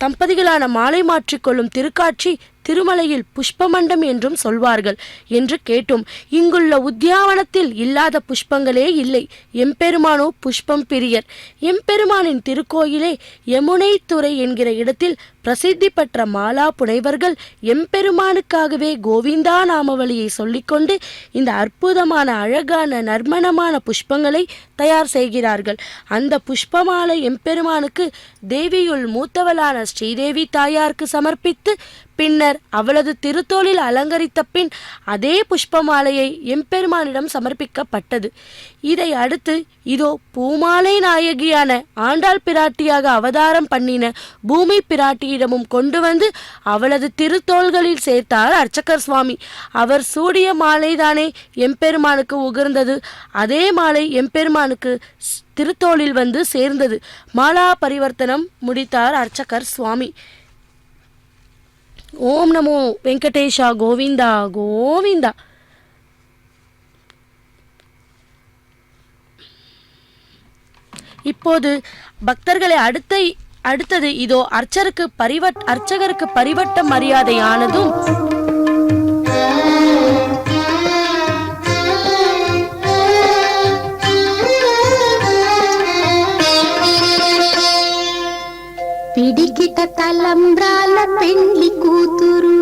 தம்பதிகளான மாலை மாற்றிக்கொள்ளும் திருக்காட்சி திருமலையில் புஷ்பமண்டம் என்றும் சொல்வார்கள் என்று கேட்டும். இங்குள்ள உத்தியாவனத்தில் இல்லாத புஷ்பங்களே இல்லை. எம்பெருமானோ புஷ்பம் பிரியர். எம்பெருமானின் திருக்கோயிலே யமுனை துறை என்கிற இடத்தில் பிரசித்தி பெற்ற மாலா புனைவர்கள் எம்பெருமானுக்காகவே கோவிந்தா நாமவழியை சொல்லிக்கொண்டு இந்த அற்புதமான அழகான நர்மணமான புஷ்பங்களை தயார் செய்கிறார்கள். அந்த புஷ்பமாலை எம்பெருமானுக்கு தேவியுள் மூத்தவளான ஸ்ரீதேவி தாயாருக்கு சமர்ப்பித்து பின்னர் அவளது திருத்தோளில் அலங்கரித்த பின் அதே புஷ்பமாலையை எம்பெருமானிடம் சமர்ப்பிக்கப்பட்டது. இதை அடுத்து இதோ பூமாலை நாயகியான ஆண்டாள் பிராட்டியாக அவதாரம் பண்ணின பூமி பிராட்டியிடமும் கொண்டு வந்து அவளது திருத்தோள்களில் சேர்த்தார் அர்ச்சகர் சுவாமி. அவர் சூடிய மாலைதானே எம்பெருமானுக்கு உகர்ந்தது. அதே மாலை எம்பெருமானுக்கு திருத்தோளில் வந்து சேர்ந்தது. மாலா பரிவர்த்தனம் முடித்தார் அர்ச்சகர் சுவாமி. ஓம் நமோ வெங்கடேஷா. கோவிந்தா கோவிந்தா. இப்போது பக்தர்களை அடுத்தது இதோ அர்ச்சகருக்கு பரிவட்ட மரியாதையானதும் పిడికిట తలంబ్రాల పెండ్లి కూతురు,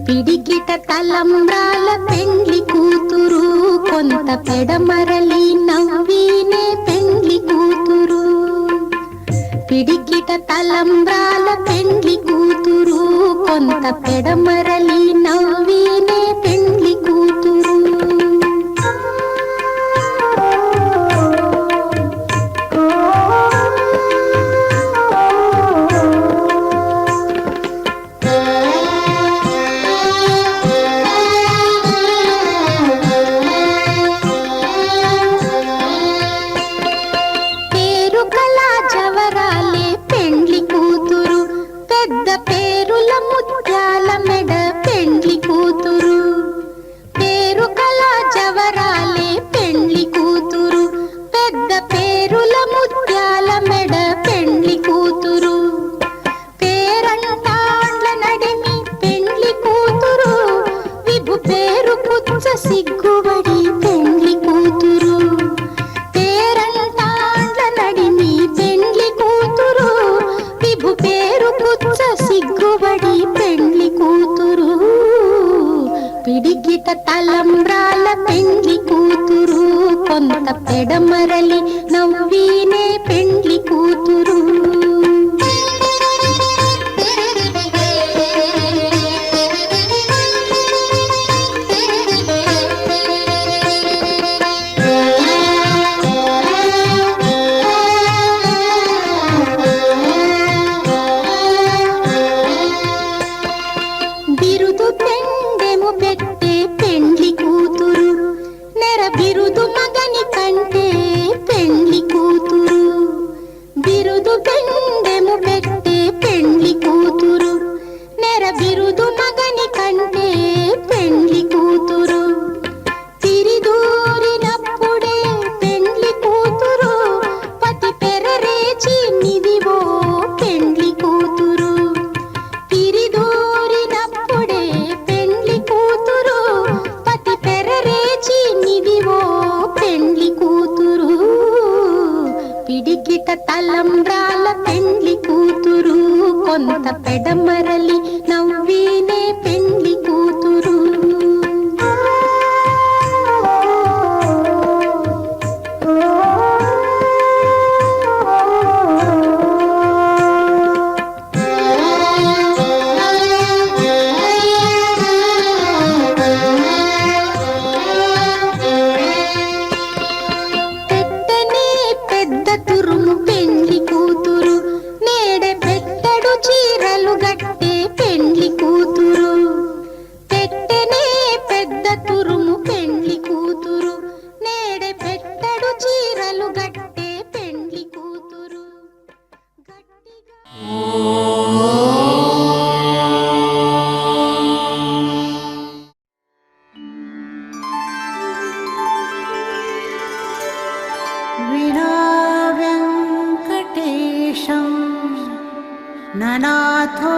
పిడికిట తలంబ్రాల పెండ్లి కూతురు, కొంత పెడమరలి నవ్వినే పెండ్లి కూతురు. పిడికిట తలంబ్రాల పెండ్లి కూతురు, కొంత పెడమరలి నవ్వినే పెండ్లి కూతురు. సిగ్గుబడి పెండ్లి కూతురు, పేరంటాండ్ల నడిమి పెండ్లి కూతురు, విభు పేరు పుచ్చ సిగ్గుబడి పెండ్లి కూతురు. పిడికిట తలంబ్రాల పెండ్లి కూతురు, కొంత పెడమరలి నవ్వినే పెండ్లి కూతురు. పెండ్లి పిడికిట తలంబ్రాల పెండ్లి కూతురు కొంత పెడమరలి నవ్వీనే పెండ్లి కూతురు ननाथो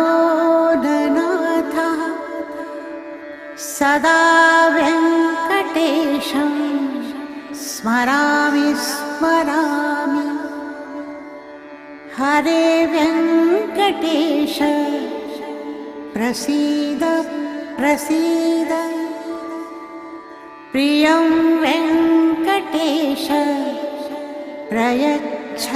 ननाथः सदा वेङ्कटेशं स्मरामि स्मरामि हरे वेङ्कटेश प्रसीद प्रसीद प्रियं वेङ्कटेश प्रयच्छ